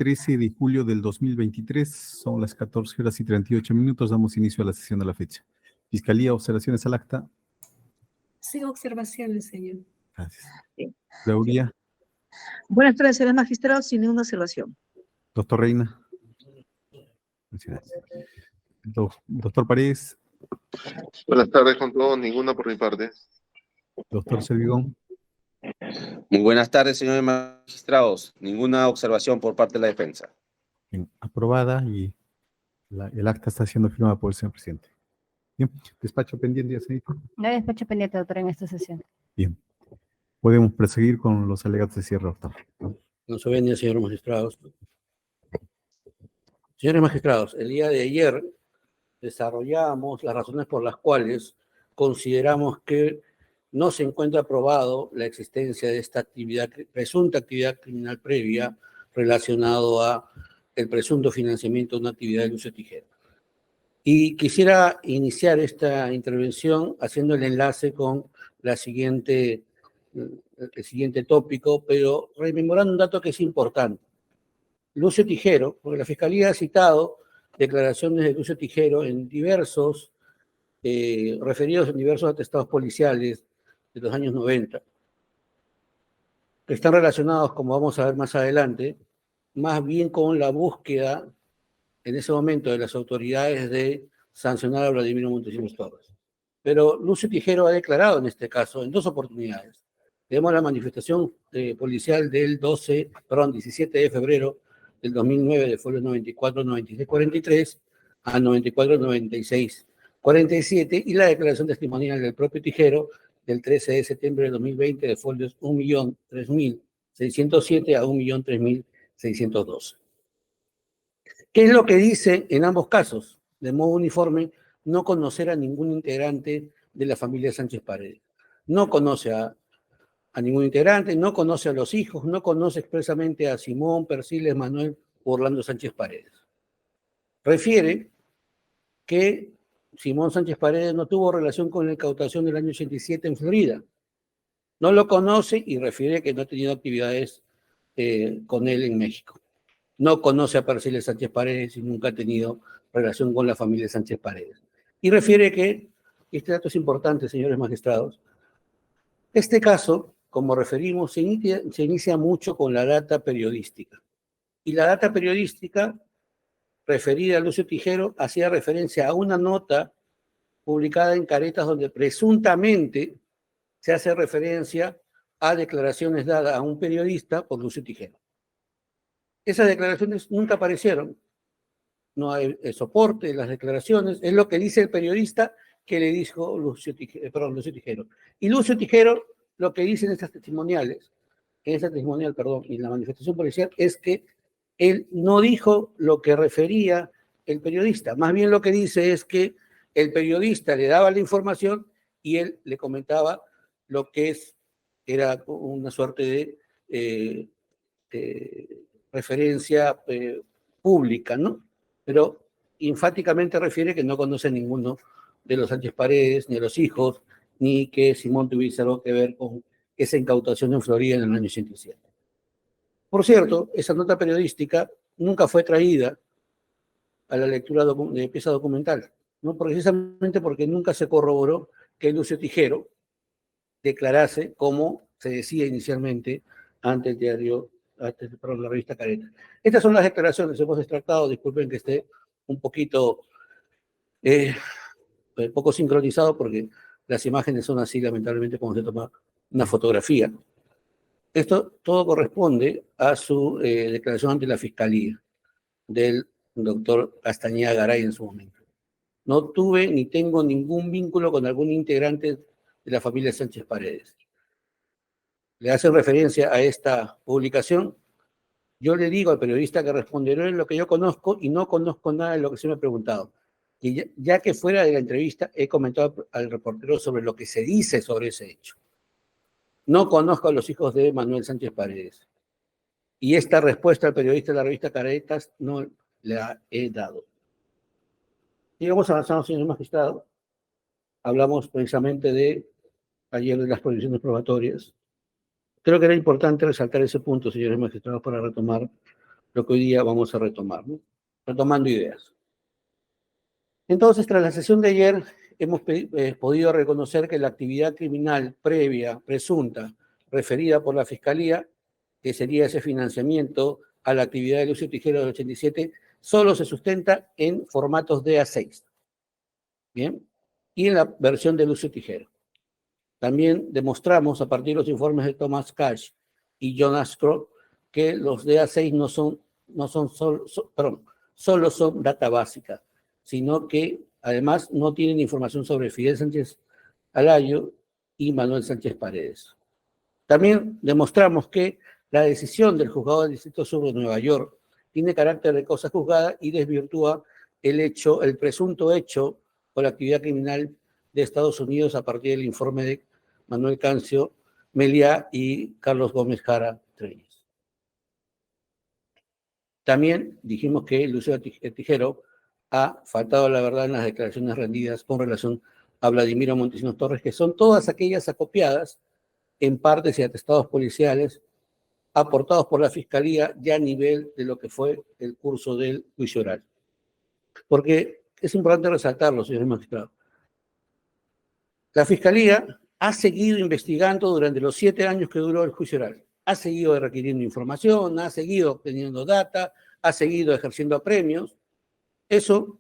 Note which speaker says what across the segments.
Speaker 1: 13 de julio del 2023, son las 14:38. Damos inicio a la sesión de la fecha. Fiscalía, observaciones al acta.
Speaker 2: Sin observaciones, señor.
Speaker 1: Gracias.
Speaker 3: Bien.
Speaker 1: Claudia.
Speaker 3: Buenas tardes, señores magistrados, sin ninguna observación.
Speaker 1: Doctor Reina. Gracias. Doctor Paredes.
Speaker 4: Buenas tardes con todos, ninguna por mi parte.
Speaker 1: Doctor Servigón.
Speaker 5: Muy buenas tardes, señores magistrados. Ninguna observación por parte de la defensa.
Speaker 1: Bien, aprobada y el acta está siendo firmada por el señor presidente. Bien, despacho pendiente, señorita.
Speaker 6: No hay despacho pendiente, doctor, en esta sesión.
Speaker 1: Bien, podemos proseguir con los alegatos de cierre, doctor.
Speaker 7: No se ven, señores magistrados. Señores magistrados, el día de ayer desarrollamos las razones por las cuales consideramos que no se encuentra probado la existencia de esta actividad, presunta actividad criminal previa relacionado a el presunto financiamiento de una actividad de Lucio Tijero. Y quisiera iniciar esta intervención haciendo el enlace con el siguiente tópico, pero rememorando un dato que es importante. Lucio Tijero, porque la Fiscalía ha citado declaraciones de Lucio Tijero en diversos, referidos en diversos atestados policiales de los años 90, que están relacionados, como vamos a ver más adelante, más bien con la búsqueda en ese momento de las autoridades de sancionar a Vladimiro Montesinos Torres. Pero Lucio Tijero ha declarado en este caso en dos oportunidades. Tenemos la manifestación policial del 17 de febrero del 2009, de folio 94, 96, 43 a 94, 96, 47, y la declaración testimonial del propio Tijero del 13 de septiembre de 2020, de folios 1.003.607 a 1.003.612. ¿Qué es lo que dice en ambos casos? De modo uniforme, no conocer a ningún integrante de la familia Sánchez Paredes. No conoce a ningún integrante, no conoce a los hijos, no conoce expresamente a Simón, Persiles, Manuel o Orlando Sánchez Paredes. Refiere que Simón Sánchez Paredes no tuvo relación con la incautación del año 87 en Florida. No lo conoce y refiere que no ha tenido actividades con él en México. No conoce a Persiles Sánchez Paredes y nunca ha tenido relación con la familia Sánchez Paredes. Y refiere que, este dato es importante, señores magistrados, este caso, como referimos, se inicia mucho con la data periodística. Y la data periodística referida a Lucio Tijero hacía referencia a una nota publicada en Caretas donde presuntamente se hace referencia a declaraciones dadas a un periodista por Lucio Tijero. Esas declaraciones nunca aparecieron. No hay soporte de las declaraciones. Es lo que dice el periodista que le dijo Lucio Tijero. Y Lucio Tijero lo que dice en estas testimoniales, y en la manifestación policial, es que él no dijo lo que refería el periodista. Más bien lo que dice es que el periodista le daba la información y él le comentaba lo que era una suerte de referencia pública, ¿no? Pero enfáticamente refiere que no conoce a ninguno de los Sánchez Paredes, ni a los hijos, ni que Simón tuviese algo que ver con esa incautación en Florida en el año 87. Por cierto, esa nota periodística nunca fue traída a la lectura de pieza documental, ¿no? Precisamente porque nunca se corroboró que Lucio Tijero declarase como se decía inicialmente ante el diario, la revista Caretas. Estas son las declaraciones, hemos extractado, disculpen que esté un poquito poco sincronizado porque las imágenes son así, lamentablemente, cuando se toma una fotografía. Esto todo corresponde a su declaración ante la Fiscalía del doctor Castañeda Garay en su momento. No tuve ni tengo ningún vínculo con algún integrante de la familia Sánchez Paredes. Le hacen referencia a esta publicación. Yo le digo al periodista que responderé lo que yo conozco y no conozco nada de lo que se me ha preguntado. Y ya que fuera de la entrevista he comentado al reportero sobre lo que se dice sobre ese hecho. No conozco a los hijos de Manuel Sánchez Paredes. Y esta respuesta al periodista de la revista Caretas no la he dado. Sigamos avanzando, señor magistrado. Hablamos precisamente ayer de las prohibiciones probatorias. Creo que era importante resaltar ese punto, señores magistrados, para retomar lo que hoy día vamos a retomar, ¿no? Retomando ideas. Entonces, tras la sesión de ayer, hemos podido reconocer que la actividad criminal previa, presunta, referida por la Fiscalía, que sería ese financiamiento a la actividad de Lucio Tijero del 87, solo se sustenta en formatos DA6. Bien, y en la versión de Lucio Tijero. También demostramos, a partir de los informes de Thomas Cash y Jonas Crow, que los DA6 solo son data básica, sino que además no tienen información sobre Fidel Sánchez Alayo y Manuel Sánchez Paredes. También demostramos que la decisión del Juzgado del Distrito Sur de Nueva York tiene carácter de cosa juzgada y desvirtúa el presunto hecho o la actividad criminal de Estados Unidos a partir del informe de Manuel Cancio Meliá y Carlos Gómez Jara Treyes. También dijimos que Lucio Tijero ha faltado a la verdad en las declaraciones rendidas con relación a Vladimiro Montesinos Torres, que son todas aquellas acopiadas en partes y atestados policiales aportados por la Fiscalía ya a nivel de lo que fue el curso del juicio oral. Porque es importante resaltarlo, señores magistrados. La Fiscalía ha seguido investigando durante los 7 años que duró el juicio oral. Ha seguido requiriendo información, ha seguido obteniendo data, ha seguido ejerciendo apremios. Eso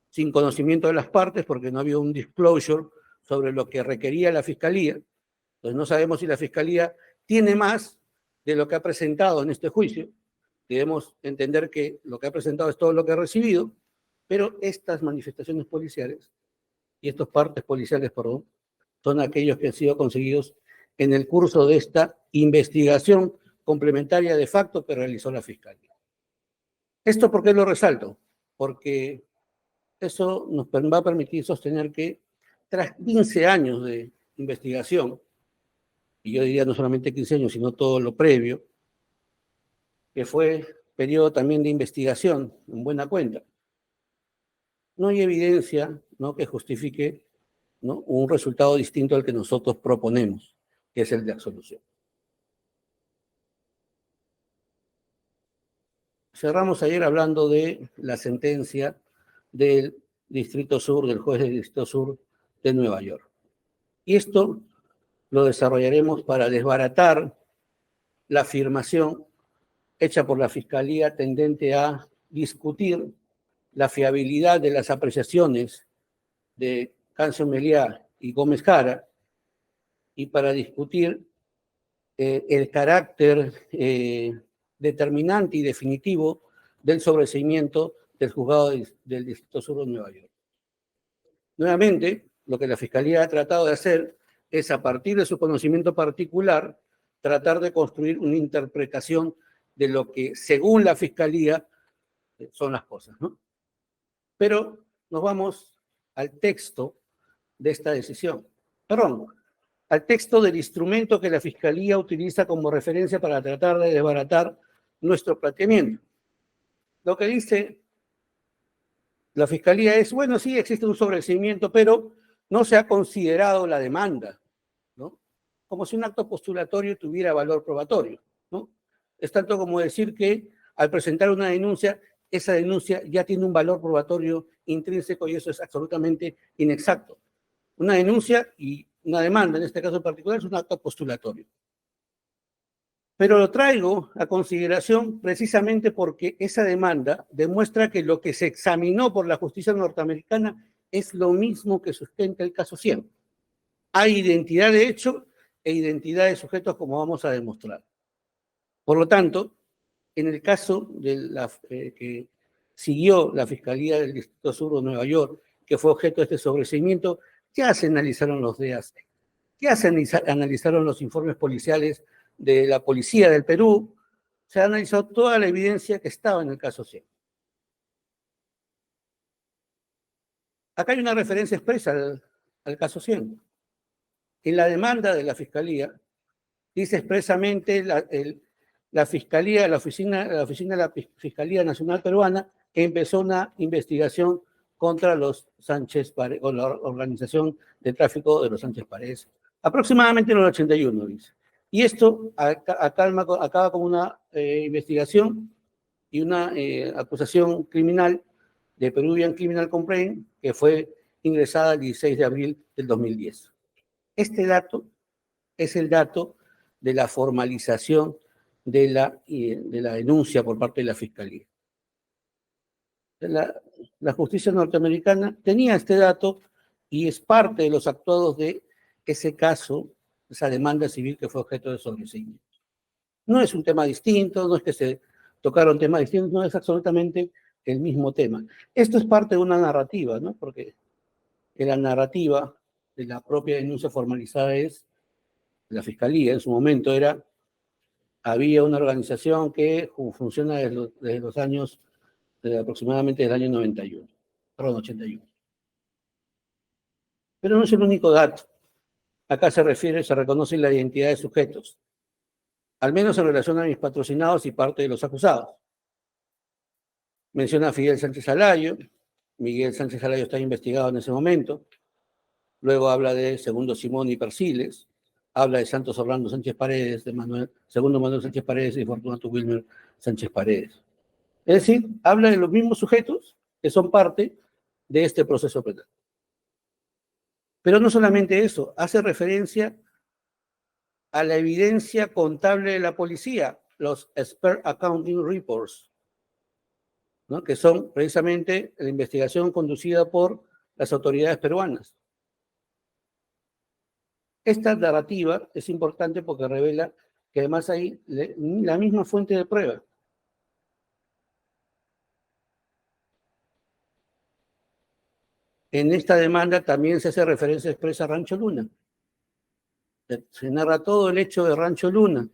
Speaker 7: sin conocimiento de las partes, porque no había un disclosure sobre lo que requería la Fiscalía. Entonces no sabemos si la Fiscalía tiene más de lo que ha presentado en este juicio. Debemos entender que lo que ha presentado es todo lo que ha recibido, pero estas manifestaciones policiales y estos partes policiales, perdón, son aquellos que han sido conseguidos en el curso de esta investigación complementaria de facto que realizó la Fiscalía. ¿Esto por qué lo resalto? Porque eso nos va a permitir sostener que tras 15 años de investigación, y yo diría no solamente 15 años, sino todo lo previo, que fue periodo también de investigación, en buena cuenta, no hay evidencia, ¿no?, que justifique, ¿no?, un resultado distinto al que nosotros proponemos, que es el de absolución. Cerramos ayer hablando de la sentencia del Distrito Sur, del juez del Distrito Sur de Nueva York. Y esto lo desarrollaremos para desbaratar la afirmación hecha por la Fiscalía tendente a discutir la fiabilidad de las apreciaciones de Cancio Meliá y Gómez Jara y para discutir el carácter determinante y definitivo del sobreseimiento del juzgado del Distrito Sur de Nueva York. Nuevamente, lo que la Fiscalía ha tratado de hacer es, a partir de su conocimiento particular, tratar de construir una interpretación de lo que, según la Fiscalía, son las cosas, ¿no? Pero nos vamos al texto de esta decisión. Perdón, al texto del instrumento que la Fiscalía utiliza como referencia para tratar de desbaratar nuestro planteamiento. Lo que dice la Fiscalía es, bueno, sí existe un sobreseimiento, pero no se ha considerado la demanda, ¿no? Como si un acto postulatorio tuviera valor probatorio, ¿no? Es tanto como decir que al presentar una denuncia, esa denuncia ya tiene un valor probatorio intrínseco y eso es absolutamente inexacto. Una denuncia y una demanda, en este caso en particular, es un acto postulatorio. Pero lo traigo a consideración precisamente porque esa demanda demuestra que lo que se examinó por la justicia norteamericana es lo mismo que sustenta el caso 100. Hay identidad de hecho e identidad de sujetos, como vamos a demostrar. Por lo tanto, en el caso de que siguió la Fiscalía del Distrito Sur de Nueva York, que fue objeto de este sobreseimiento, ya se analizaron los DEAS, ya se analizaron los informes policiales de la Policía del Perú, se ha analizado toda la evidencia que estaba en el caso 100. Acá hay una referencia expresa al caso 100. En la demanda de la Fiscalía, dice expresamente la Fiscalía, la oficina de la Fiscalía Nacional Peruana, que empezó una investigación contra los Sánchez Paredes, o la organización de tráfico de los Sánchez Paredes, aproximadamente en el 81, dice. Y esto acaba con una investigación y una acusación criminal de Peruvian Criminal Complaint que fue ingresada el 16 de abril del 2010. Este dato es el dato de la formalización de la denuncia por parte de la Fiscalía. La justicia norteamericana tenía este dato y es parte de los actuados de ese caso, esa demanda civil que fue objeto de sobreseimiento. No es un tema distinto, no es que se tocaron temas distintos, no es absolutamente el mismo tema. Esto es parte de una narrativa, ¿no? Porque la narrativa de la propia denuncia formalizada es, la Fiscalía en su momento era, había una organización que funciona desde los años, aproximadamente del año 91, perdón, 81. Pero no es el único dato. Acá se reconoce la identidad de sujetos, al menos en relación a mis patrocinados y parte de los acusados. Menciona a Fidel Sánchez Alayo. Miguel Sánchez Alayo está investigado en ese momento. Luego habla de Segundo Simón y Persiles. Habla de Santos Orlando Sánchez Paredes, de Segundo Manuel Sánchez Paredes y Fortunato Wilmer Sánchez Paredes. Es decir, habla de los mismos sujetos que son parte de este proceso penal. Pero no solamente eso, hace referencia a la evidencia contable de la policía, los Expert Accounting Reports, ¿no? Que son precisamente la investigación conducida por las autoridades peruanas. Esta narrativa es importante porque revela que además hay la misma fuente de prueba. En esta demanda también se hace referencia expresa a Rancho Luna. Se narra todo el hecho de Rancho Luna.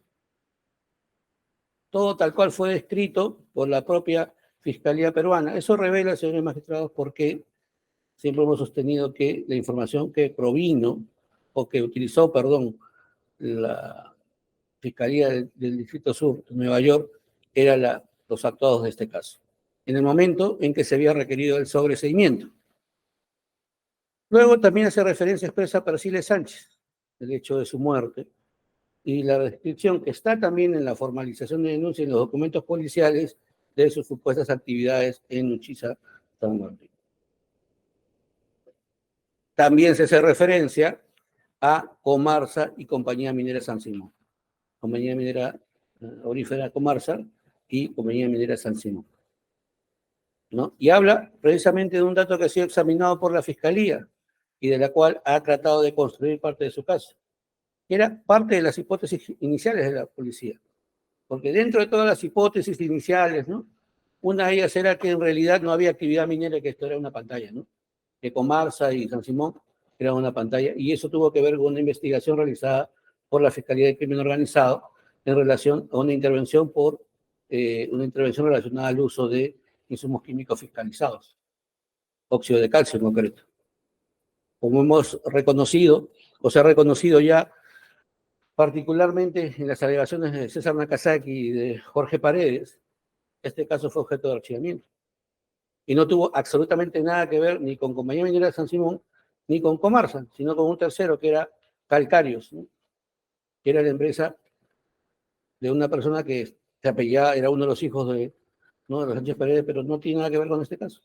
Speaker 7: Todo tal cual fue descrito por la propia Fiscalía peruana. Eso revela, señores magistrados, por qué siempre hemos sostenido que la información que provino, o que utilizó, perdón, la Fiscalía del Distrito Sur de Nueva York, era los actuados de este caso, en el momento en que se había requerido el sobreseimiento. Luego también hace referencia expresa a Persiles Sánchez, el hecho de su muerte, y la descripción que está también en la formalización de denuncia en los documentos policiales de sus supuestas actividades en Uchiza, San Martín. También se hace referencia a Comarsa y Compañía Minera San Simón. Compañía Minera Aurífera Comarsa y Compañía Minera San Simón, ¿no? Y habla precisamente de un dato que ha sido examinado por la Fiscalía y de la cual ha tratado de construir parte de su caso. Era parte de las hipótesis iniciales de la policía. Porque dentro de todas las hipótesis iniciales, ¿no? Una de ellas era que en realidad no había actividad minera y que esto era una pantalla, ¿no? Que Comarsa y San Simón era una pantalla, y eso tuvo que ver con una investigación realizada por la Fiscalía de Crimen Organizado en relación a una intervención relacionada al uso de insumos químicos fiscalizados, óxido de calcio en concreto. Como hemos reconocido, o se ha reconocido ya, particularmente en las alegaciones de César Nakazaki y de Jorge Paredes, este caso fue objeto de archivamiento. Y no tuvo absolutamente nada que ver ni con Compañía Minera de San Simón, ni con Comarsa, sino con un tercero que era Calcarios, ¿no? Que era la empresa de una persona que se apellidaba, era uno de los hijos de los Sánchez Paredes, pero no tiene nada que ver con este caso.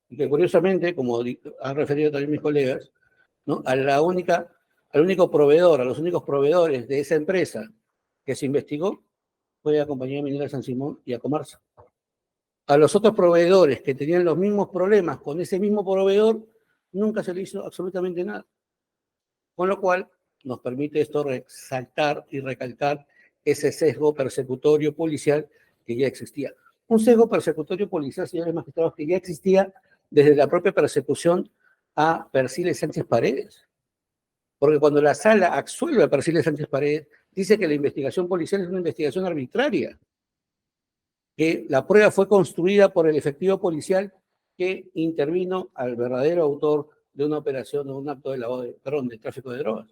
Speaker 7: Y que curiosamente, como han referido también mis colegas, ¿no? A los únicos proveedores de esa empresa que se investigó fue a Compañía Minera de San Simón y a Comarsa. A los otros proveedores que tenían los mismos problemas con ese mismo proveedor, nunca se le hizo absolutamente nada. Con lo cual, nos permite esto resaltar y recalcar ese sesgo persecutorio policial que ya existía. Un sesgo persecutorio policial, señores magistrados, que ya existía desde la propia persecución a Persiles Sánchez Paredes. Porque cuando la sala absuelve a Persiles Sánchez Paredes, dice que la investigación policial es una investigación arbitraria, que la prueba fue construida por el efectivo policial que intervino al verdadero autor de una operación o un acto de tráfico de drogas.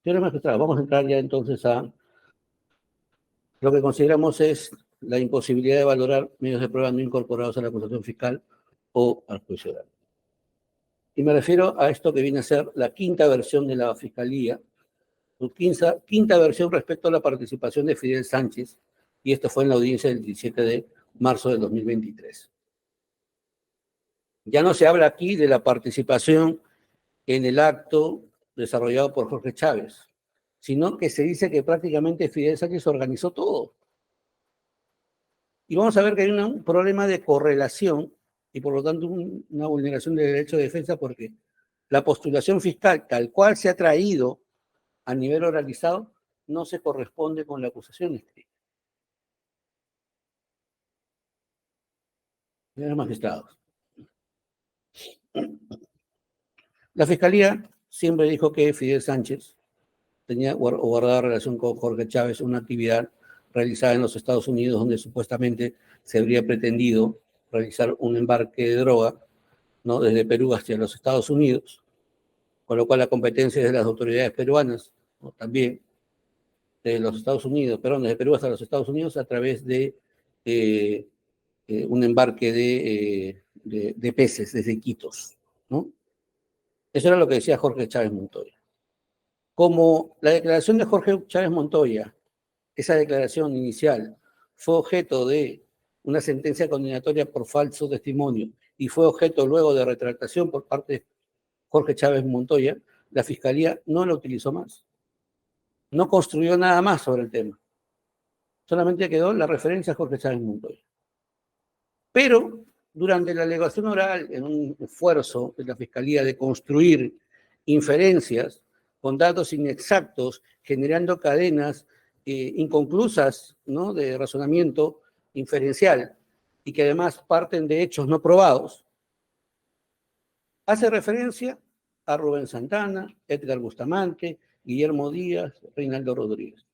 Speaker 7: Señores magistrados, vamos a entrar ya entonces a lo que consideramos es la imposibilidad de valorar medios de prueba no incorporados a la acusación fiscal o al juicio oral. Y me refiero a esto que viene a ser la quinta versión de la Fiscalía, su quinta versión respecto a la participación de Fidel Sánchez, y esto fue en la audiencia del 17 de marzo del 2023. Ya no se habla aquí de la participación en el acto desarrollado por Jorge Chávez, sino que se dice que prácticamente Fidel Sánchez organizó todo. Y vamos a ver que hay un problema de correlación y por lo tanto una vulneración del derecho de defensa, porque la postulación fiscal tal cual se ha traído a nivel oralizado no se corresponde con la acusación escrita. Señores magistrados, la Fiscalía siempre dijo que Fidel Sánchez tenía guardada relación con Jorge Chávez, una actividad realizada en los Estados Unidos donde supuestamente se habría pretendido realizar un embarque de droga, ¿no?, desde Perú hacia los Estados Unidos, con lo cual la competencia es de las autoridades peruanas, ¿no?, también de los Estados Unidos, perdón, desde Perú hasta los Estados Unidos a través de un embarque de peces desde Iquitos, ¿no? Eso era lo que decía Jorge Chávez Montoya. Como la declaración de Jorge Chávez Montoya, esa declaración inicial, fue objeto de una sentencia condenatoria por falso testimonio y fue objeto luego de retractación por parte de Jorge Chávez Montoya, la Fiscalía no la utilizó más. No construyó nada más sobre el tema. Solamente quedó la referencia a Jorge Chávez Montoya. Pero durante la alegación oral, en un esfuerzo de la Fiscalía de construir inferencias con datos inexactos, generando cadenas inconclusas, ¿no?, de razonamiento inferencial y que además parten de hechos no probados, hace referencia a Rubén Santana, Edgar Bustamante, Guillermo Díaz, Reinaldo Rodríguez.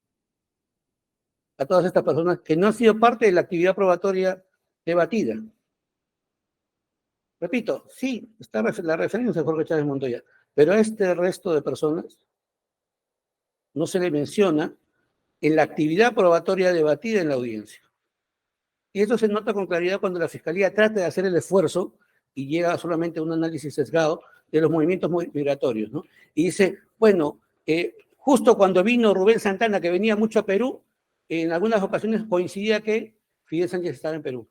Speaker 7: A todas estas personas que no han sido parte de la actividad probatoria debatida. Repito, sí, está la referencia a Jorge Chávez Montoya, pero a este resto de personas no se le menciona en la actividad probatoria debatida en la audiencia. Y esto se nota con claridad cuando la Fiscalía trata de hacer el esfuerzo y llega solamente a un análisis sesgado de los movimientos migratorios, ¿no? Y dice, bueno, justo cuando vino Rubén Santana, que venía mucho a Perú, en algunas ocasiones coincidía que Fidel Sánchez estaba en Perú.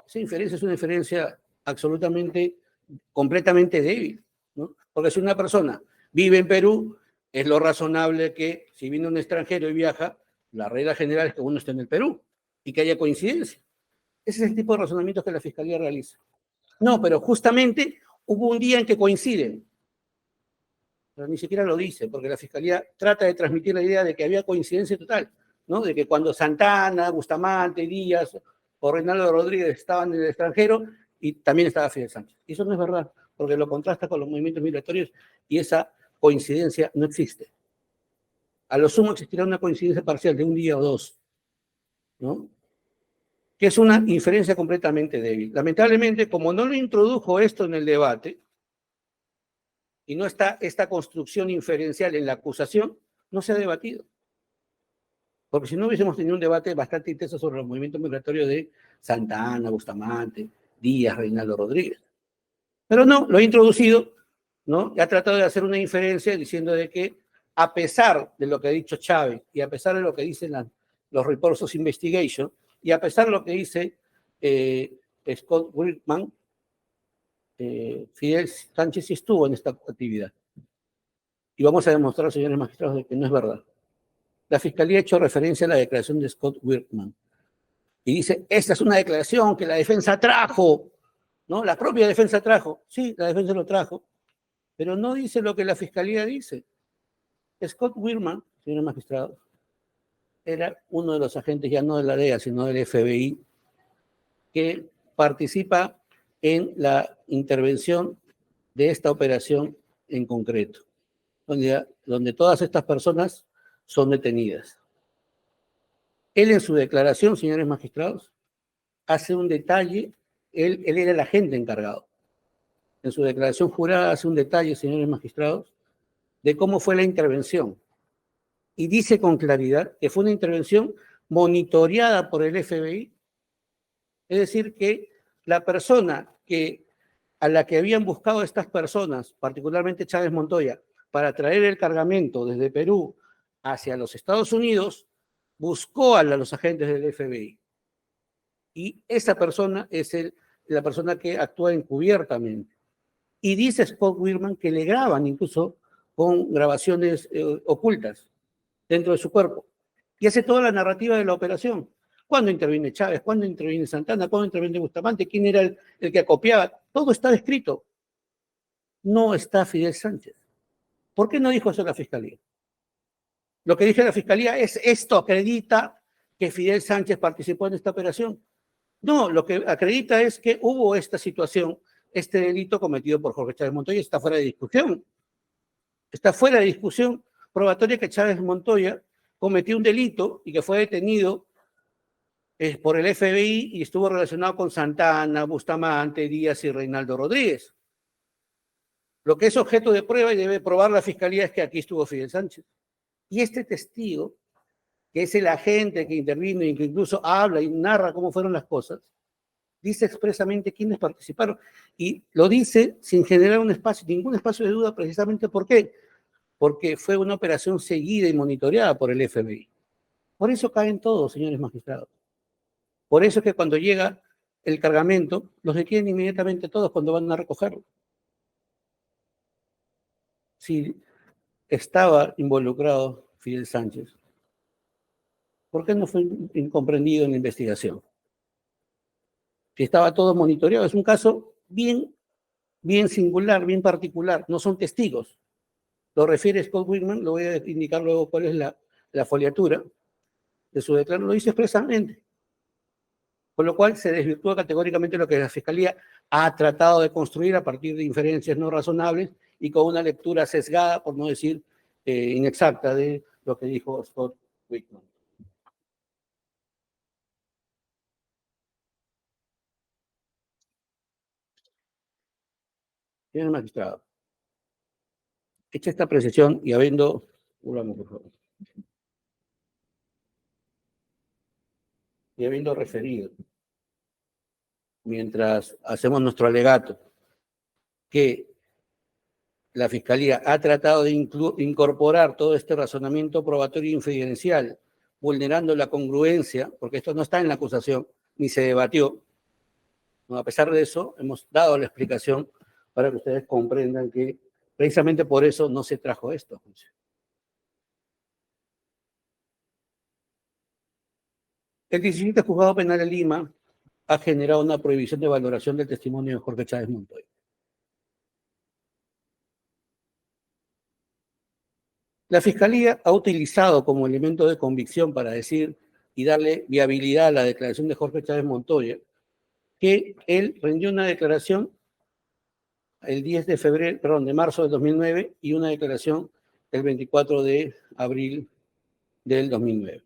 Speaker 7: Esa inferencia es una inferencia absolutamente, completamente débil, ¿no? Porque si una persona vive en Perú, es lo razonable que si viene un extranjero y viaja, la regla general es que uno esté en el Perú y que haya coincidencia. Ese es el tipo de razonamientos que la Fiscalía realiza. No, pero justamente hubo un día en que coinciden. Pero ni siquiera lo dice, porque la Fiscalía trata de transmitir la idea de que había coincidencia total, ¿no? De que cuando Santana, Bustamante, Díaz o Reinaldo Rodríguez estaban en el extranjero y también estaba Fidel Sánchez. Y eso no es verdad, porque lo contrasta con los movimientos migratorios y esa coincidencia no existe. A lo sumo existirá una coincidencia parcial de un día o dos, ¿no?, que es una inferencia completamente débil. Lamentablemente, como no lo introdujo esto en el debate, y no está esta construcción inferencial en la acusación, no se ha debatido. Porque si no hubiésemos tenido un debate bastante intenso sobre los movimientos migratorios de Santana, Bustamante, Díaz, Reinaldo Rodríguez. Pero no, lo ha introducido, ¿no? Y ha tratado de hacer una inferencia diciendo de que, a pesar de lo que ha dicho Chávez y a pesar de lo que dicen los reports of investigation y a pesar de lo que dice Scott Whitman, Fidel Sánchez sí estuvo en esta actividad. Y vamos a demostrar, señores magistrados, de que no es verdad. La Fiscalía ha hecho referencia a la declaración de Scott Whitman y dice, esta es una declaración que la defensa trajo, ¿no? La propia defensa trajo. Sí, la defensa lo trajo, pero no dice lo que la Fiscalía dice. Scott Whitman, señores magistrados, era uno de los agentes ya no de la DEA, sino del FBI, que participa en la intervención de esta operación en concreto, donde todas estas personas son detenidas. Él en su declaración, señores magistrados, hace un detalle, él era el agente encargado. En su declaración jurada hace un detalle, señores magistrados, de cómo fue la intervención. Y dice con claridad que fue una intervención monitoreada por el FBI. Es decir, que la persona que a la que habían buscado estas personas, particularmente Chávez Montoya, para traer el cargamento desde Perú hacia los Estados Unidos, buscó a los agentes del FBI. Y esa persona es la persona que actúa encubiertamente. Y dice Scott Wirman que le graban incluso con grabaciones ocultas dentro de su cuerpo. Y hace toda la narrativa de la operación. ¿Cuándo interviene Chávez? ¿Cuándo interviene Santana? ¿Cuándo interviene Bustamante? ¿Quién era el que acopiaba? Todo está descrito. No está Fidel Sánchez. ¿Por qué no dijo eso la Fiscalía? Lo que dice la Fiscalía es: esto acredita que Fidel Sánchez participó en esta operación. No, lo que acredita es que hubo esta situación, este delito cometido por Jorge Chávez Montoya, está fuera de discusión. Está fuera de discusión probatoria que Chávez Montoya cometió un delito y que fue detenido por el FBI y estuvo relacionado con Santana, Bustamante, Díaz y Reinaldo Rodríguez. Lo que es objeto de prueba y debe probar la Fiscalía es que aquí estuvo Fidel Sánchez. Y este testigo, que es el agente que intervino y que incluso habla y narra cómo fueron las cosas, dice expresamente quiénes participaron. Y lo dice sin generar ningún espacio de duda, precisamente ¿por qué? Porque fue una operación seguida y monitoreada por el FBI. Por eso caen todos, señores magistrados. Por eso es que cuando llega el cargamento, los detienen inmediatamente todos cuando van a recogerlo. Si estaba involucrado Fidel Sánchez, ¿por qué no fue incomprendido en la investigación? Si estaba todo monitoreado, es un caso bien singular, bien particular, no son testigos. Lo refiere Scott Wirman, lo voy a indicar luego cuál es la foliatura de su declaración, lo dice expresamente. Con lo cual se desvirtúa categóricamente lo que la Fiscalía ha tratado de construir a partir de inferencias no razonables y con una lectura sesgada, por no decir inexacta, de lo que dijo Scott Wirman. Señor magistrado, hecha esta apreciación y habiendo... Volvamos, por favor. Y habiendo referido, mientras hacemos nuestro alegato, que la Fiscalía ha tratado de incorporar todo este razonamiento probatorio infidencial, vulnerando la congruencia, porque esto no está en la acusación, ni se debatió. No, a pesar de eso, hemos dado la explicación para que ustedes comprendan que precisamente por eso no se trajo esto. El 17 Juzgado Penal de Lima ha generado una prohibición de valoración del testimonio de Jorge Chávez Montoya. La Fiscalía ha utilizado como elemento de convicción para decir y darle viabilidad a la declaración de Jorge Chávez Montoya que él rindió una declaración el 10 de marzo del 2009 y una declaración el 24 de abril del 2009.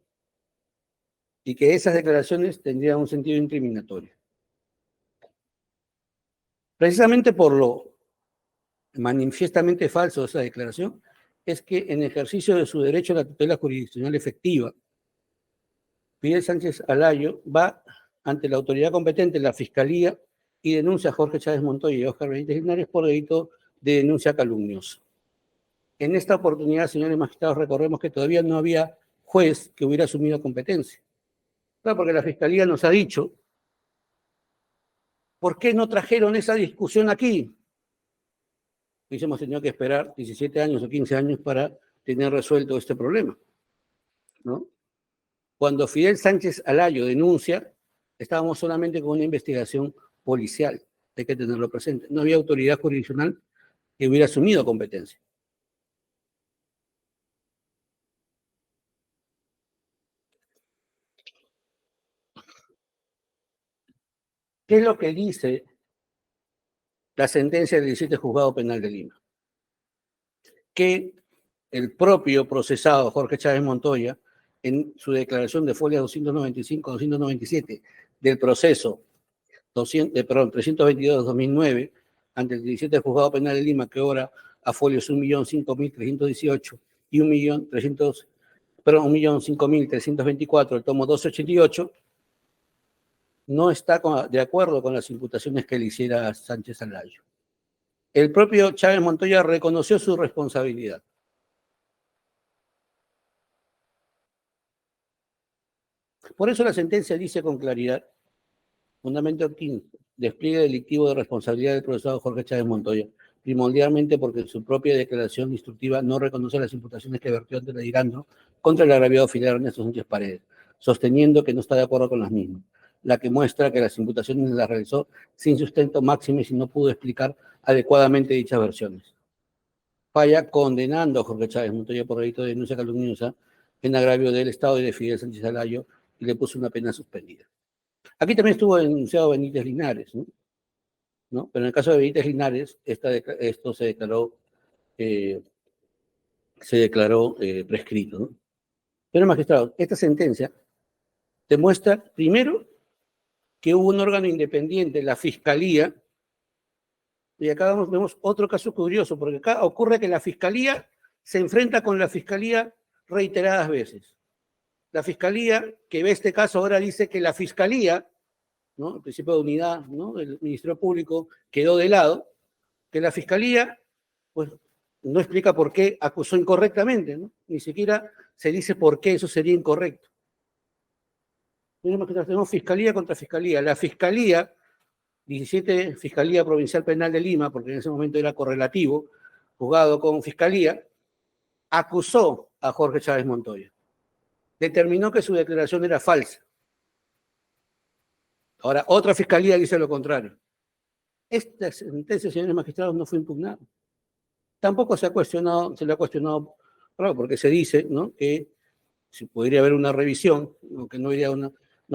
Speaker 7: Y que esas declaraciones tendrían un sentido incriminatorio. Precisamente por lo manifiestamente falso de esa declaración, es que en ejercicio de su derecho a la tutela jurisdiccional efectiva, Fidel Sánchez Alayo va ante la autoridad competente, la Fiscalía, y denuncia a Jorge Chávez Montoya y a Óscar Benítez Linares por delito de denuncia calumniosa. En esta oportunidad, señores magistrados, recordemos que todavía no había juez que hubiera asumido competencia. Claro, porque la Fiscalía nos ha dicho, ¿por qué no trajeron esa discusión aquí? Hemos tenido que esperar 17 años o 15 años para tener resuelto este problema, ¿no? Cuando Fidel Sánchez Alayo denuncia, estábamos solamente con una investigación policial, hay que tenerlo presente. No había autoridad jurisdiccional que hubiera asumido competencia. ¿Qué es lo que dice la sentencia del 17 Juzgado Penal de Lima? Que el propio procesado Jorge Chávez Montoya, en su declaración de folias 295-297 del proceso 322-2009, ante el 17 Juzgado Penal de Lima, que obra a folios 1.005.318 y 1.005.324, el tomo 288, no está de acuerdo con las imputaciones que le hiciera Sánchez Alayo. el propio Chávez Montoya reconoció su responsabilidad. Por eso la sentencia dice con claridad, fundamento 15, despliegue delictivo de responsabilidad del procesado Jorge Chávez Montoya, primordialmente porque en su propia declaración instructiva no reconoce las imputaciones que vertió ante la Ligandro contra el agraviado filial Ernesto Sánchez Paredes, sosteniendo que no está de acuerdo con las mismas, la que muestra que las imputaciones las realizó sin sustento máximo y si no pudo explicar adecuadamente dichas versiones. Falla condenando a Jorge Chávez Montoya por delito de denuncia calumniosa en agravio del Estado y de Fidel Sánchez Alayo y le puso una pena suspendida. Aquí también estuvo denunciado Benítez Linares, ¿no? Pero en el caso de Benítez Linares, esto se declaró prescrito, ¿no? Pero magistrado, esta sentencia demuestra, primero, que hubo un órgano independiente, la Fiscalía, y acá vemos otro caso curioso, porque acá ocurre que la Fiscalía se enfrenta con la Fiscalía reiteradas veces. La Fiscalía, que ve este caso ahora, dice que la Fiscalía, ¿no? El principio de unidad, ¿no? Del Ministerio Público quedó de lado, que la Fiscalía, pues, no explica por qué acusó incorrectamente, ¿no? Ni siquiera se dice por qué eso sería incorrecto. Tenemos Fiscalía contra Fiscalía. La Fiscalía, 17 Fiscalía Provincial Penal de Lima, porque en ese momento era correlativo, juzgado con Fiscalía, acusó a Jorge Chávez Montoya. Determinó que su declaración era falsa. Ahora, otra Fiscalía dice lo contrario. Esta sentencia, señores magistrados, no fue impugnada. Tampoco se le ha cuestionado, claro, porque se dice, ¿no?, que si podría haber una revisión, aunque no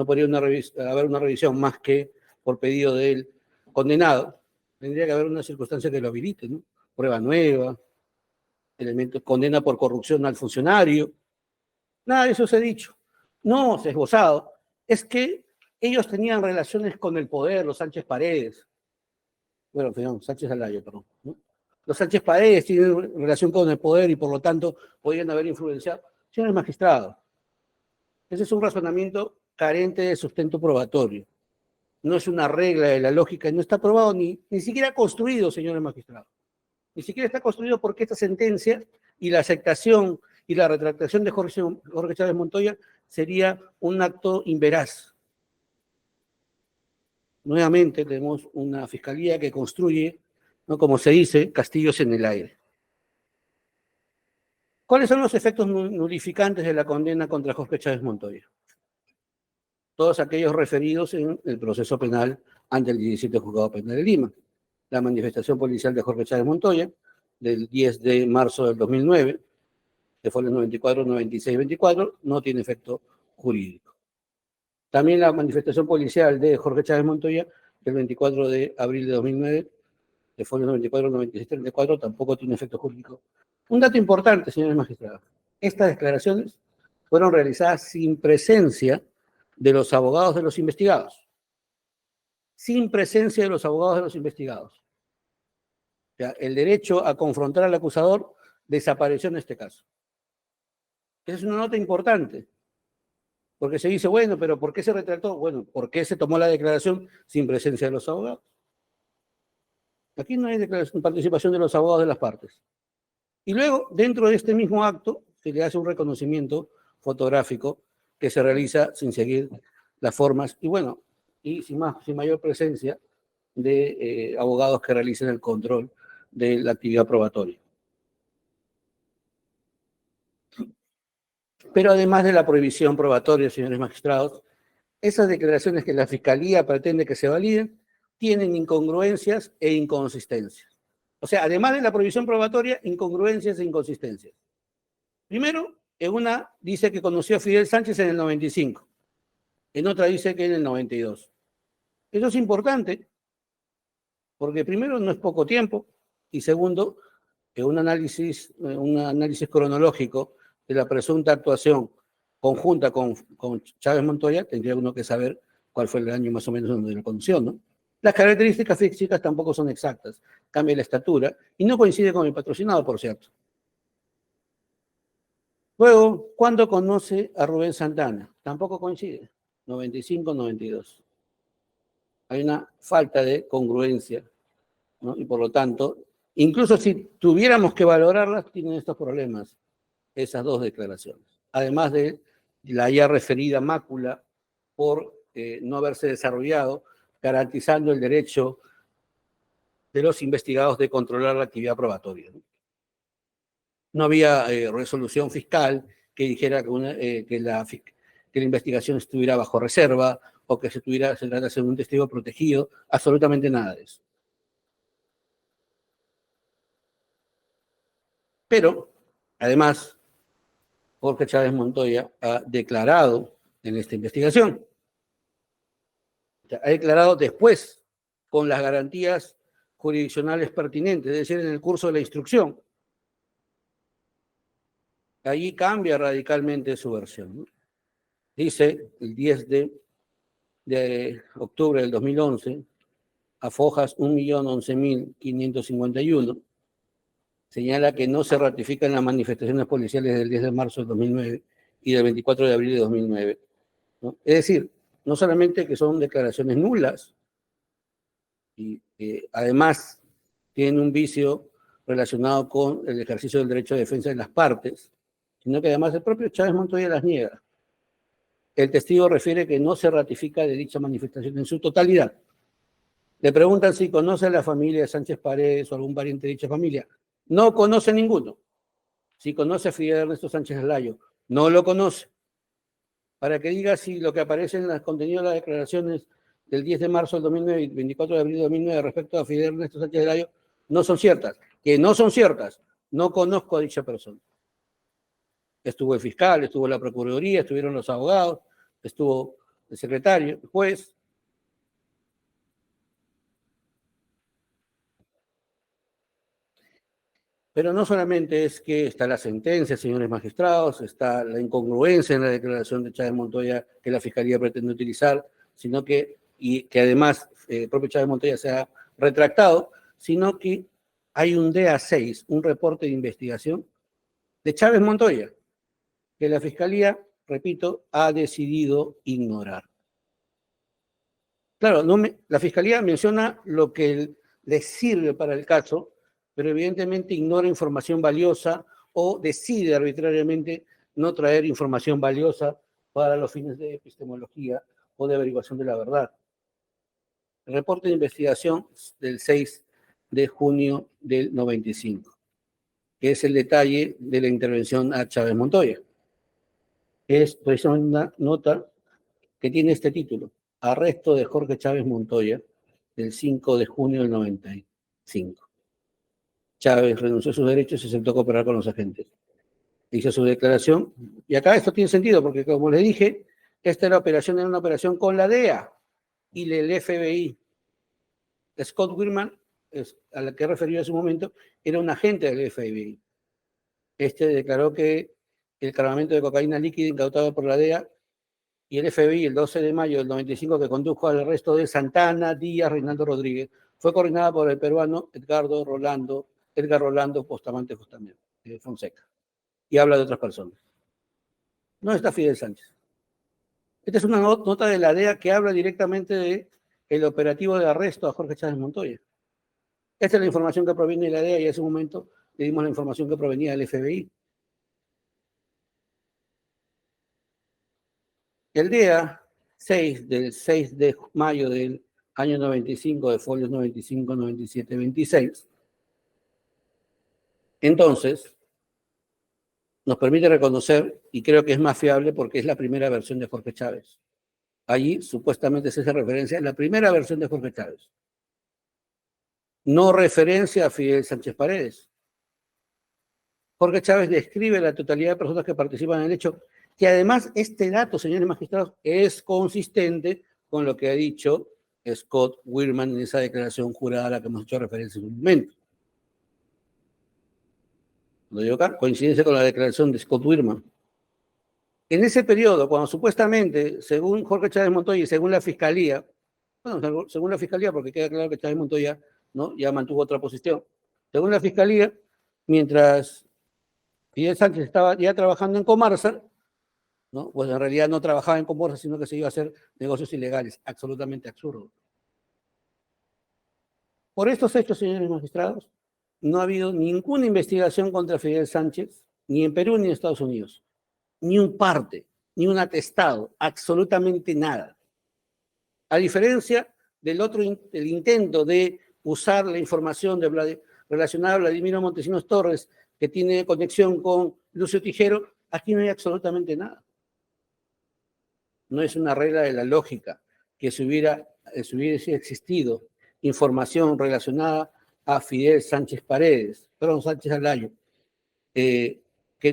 Speaker 7: podría haber una revisión más que por pedido del condenado, tendría que haber una circunstancia que lo habilite, ¿no? Prueba nueva, elemento, condena por corrupción al funcionario. Nada de eso se ha dicho. No se ha esbozado. Es que ellos tenían relaciones con el poder, los Sánchez Paredes. Bueno, perdón, Sánchez Alayo, perdón, ¿no? Los Sánchez Paredes tienen relación con el poder y por lo tanto podrían haber influenciado. Señores magistrados, ese es un razonamiento carente de sustento probatorio. No es una regla de la lógica y no está probado ni siquiera construido, señores magistrados. Ni siquiera está construido porque esta sentencia y la aceptación y la retractación de Jorge Chávez Montoya sería un acto inveraz. Nuevamente tenemos una fiscalía que construye, ¿no?, como se dice, castillos en el aire. ¿Cuáles son los efectos nulificantes de la condena contra Jorge Chávez Montoya? Todos aquellos referidos en el proceso penal ante el 17 Juzgado Penal de Lima. La manifestación policial de Jorge Chávez Montoya, del 10 de marzo del 2009, de folios 94, 96, 24, no tiene efecto jurídico. También la manifestación policial de Jorge Chávez Montoya, del 24 de abril de 2009, de folios 94, 96, 34, tampoco tiene efecto jurídico. Un dato importante, señores magistrados. Estas declaraciones fueron realizadas sin presencia de los abogados de los investigados. Sin presencia de los abogados de los investigados. O sea, el derecho a confrontar al acusador desapareció en este caso. Esa es una nota importante, porque se dice, bueno, pero ¿por qué se retrató? Bueno, ¿por qué se tomó la declaración sin presencia de los abogados? Aquí no hay participación de los abogados de las partes. Y luego, dentro de este mismo acto, se le hace un reconocimiento fotográfico que se realiza sin seguir las formas y, bueno, y sin mayor presencia de abogados que realicen el control de la actividad probatoria. Pero además de la prohibición probatoria, señores magistrados, esas declaraciones que la Fiscalía pretende que se validen tienen incongruencias e inconsistencias. O sea, además de la prohibición probatoria, incongruencias e inconsistencias. Primero, en una dice que conoció a Fidel Sánchez en el 95, en otra dice que en el 92. Eso es importante, porque primero no es poco tiempo, y segundo, que un análisis cronológico de la presunta actuación conjunta con Chávez Montoya, tendría uno que saber cuál fue el año más o menos donde lo conoció, ¿no? Las características físicas tampoco son exactas, cambia la estatura, y no coincide con el patrocinado, por cierto. Luego, ¿cuándo conoce a Rubén Santana? Tampoco coincide, 95-92. Hay una falta de congruencia, ¿no? Y por lo tanto, Incluso si tuviéramos que valorarlas, tienen estos problemas, esas dos declaraciones. Además de la ya referida mácula por no haberse desarrollado, garantizando el derecho de los investigados de controlar la actividad probatoria. No había resolución fiscal que dijera que la investigación estuviera bajo reserva o que se tratase de un testigo protegido, absolutamente nada de eso. Pero, además, Jorge Chávez Montoya ha declarado en esta investigación, ha declarado después con las garantías jurisdiccionales pertinentes, es decir, en el curso de la instrucción. Allí cambia radicalmente su versión, ¿no? Dice, el 10 de octubre del 2011, a Fojas 1.011.551, señala que no se ratifican las manifestaciones policiales del 10 de marzo del 2009 y del 24 de abril de 2009, ¿no? Es decir, no solamente que son declaraciones nulas, y además tienen un vicio relacionado con el ejercicio del derecho de defensa de las partes, sino que además el propio Chávez Montoya las niega. El testigo refiere que no se ratifica de dicha manifestación en su totalidad. Le preguntan si conoce a la familia de Sánchez Paredes o algún pariente de dicha familia. No conoce ninguno. Si conoce a Fidel Ernesto Sánchez Alayo, no lo conoce. Para que diga si lo que aparece en los contenidos de las declaraciones del 10 de marzo del 2009 y 24 de abril de 2009 respecto a Fidel Ernesto Sánchez Alayo no son ciertas. Que no son ciertas. No conozco a dicha persona. Estuvo el fiscal, estuvo la procuraduría, estuvieron los abogados, estuvo el secretario, el juez. Pero no solamente es que está la sentencia, señores magistrados, está la incongruencia en la declaración de Chávez Montoya que la Fiscalía pretende utilizar, sino que, y que además el propio Chávez Montoya se ha retractado, sino que hay un DA6, un reporte de investigación de Chávez Montoya, que la Fiscalía, repito, ha decidido ignorar. Claro, la Fiscalía menciona lo que les sirve para el caso, pero evidentemente ignora información valiosa o decide arbitrariamente no traer información valiosa para los fines de epistemología o de averiguación de la verdad. El reporte de investigación del 6 de junio del 95, que es el detalle de la intervención a Chávez Montoya. Es precisamente una nota que tiene este título: Arresto de Jorge Chávez Montoya, del 5 de junio del 95. Chávez renunció a sus derechos y aceptó cooperar con los agentes. Hizo su declaración, y acá esto tiene sentido, porque como les dije, esta era una operación con la DEA y el FBI. Scott Wirman, a la que he referido hace un momento, era un agente del FBI. Este declaró que el cargamento de cocaína líquida incautado por la DEA y el FBI el 12 de mayo del 95, que condujo al arresto de Santana, Díaz, Reinaldo Rodríguez, fue coordinada por el peruano Edgar Rolando Bustamante Fonseca, y habla de otras personas. No está Fidel Sánchez. Esta es una nota de la DEA que habla directamente del operativo de arresto a Jorge Chávez Montoya. Esta es la información que proviene de la DEA y en ese momento le dimos la información que provenía del FBI. El día 6 de mayo del año 95, de folios 95, 97, 26, entonces, nos permite reconocer, y creo que es más fiable porque es la primera versión de Jorge Chávez. Allí supuestamente se hace referencia a la primera versión de Jorge Chávez. No referencia a Fidel Sánchez Paredes. Jorge Chávez describe la totalidad de personas que participan en el hecho, que además este dato, señores magistrados, es consistente con lo que ha dicho Scott Wirman en esa declaración jurada a la que hemos hecho referencia en un momento. Lo digo acá, coincidencia con la declaración de Scott Wirman. En ese periodo, cuando supuestamente, según Jorge Chávez Montoya y según la Fiscalía, bueno, según la Fiscalía, porque queda claro que Chávez Montoya, ¿no?, ya mantuvo otra posición. Según la Fiscalía, mientras Fidel Sánchez estaba ya trabajando en Comarsa, ¿no?, pues en realidad no trabajaba en Comarsa, sino que se iba a hacer negocios ilegales, absolutamente absurdo. Por estos hechos, señores magistrados, no ha habido ninguna investigación contra Fidel Sánchez, ni en Perú ni en Estados Unidos. Ni un parte, ni un atestado, absolutamente nada. A diferencia del intento de usar la información relacionada a Vladimiro Montesinos Torres, que tiene conexión con Lucio Tijero, aquí no hay absolutamente nada. No es una regla de la lógica que si hubiese existido información relacionada a Fidel Sánchez Alayo, que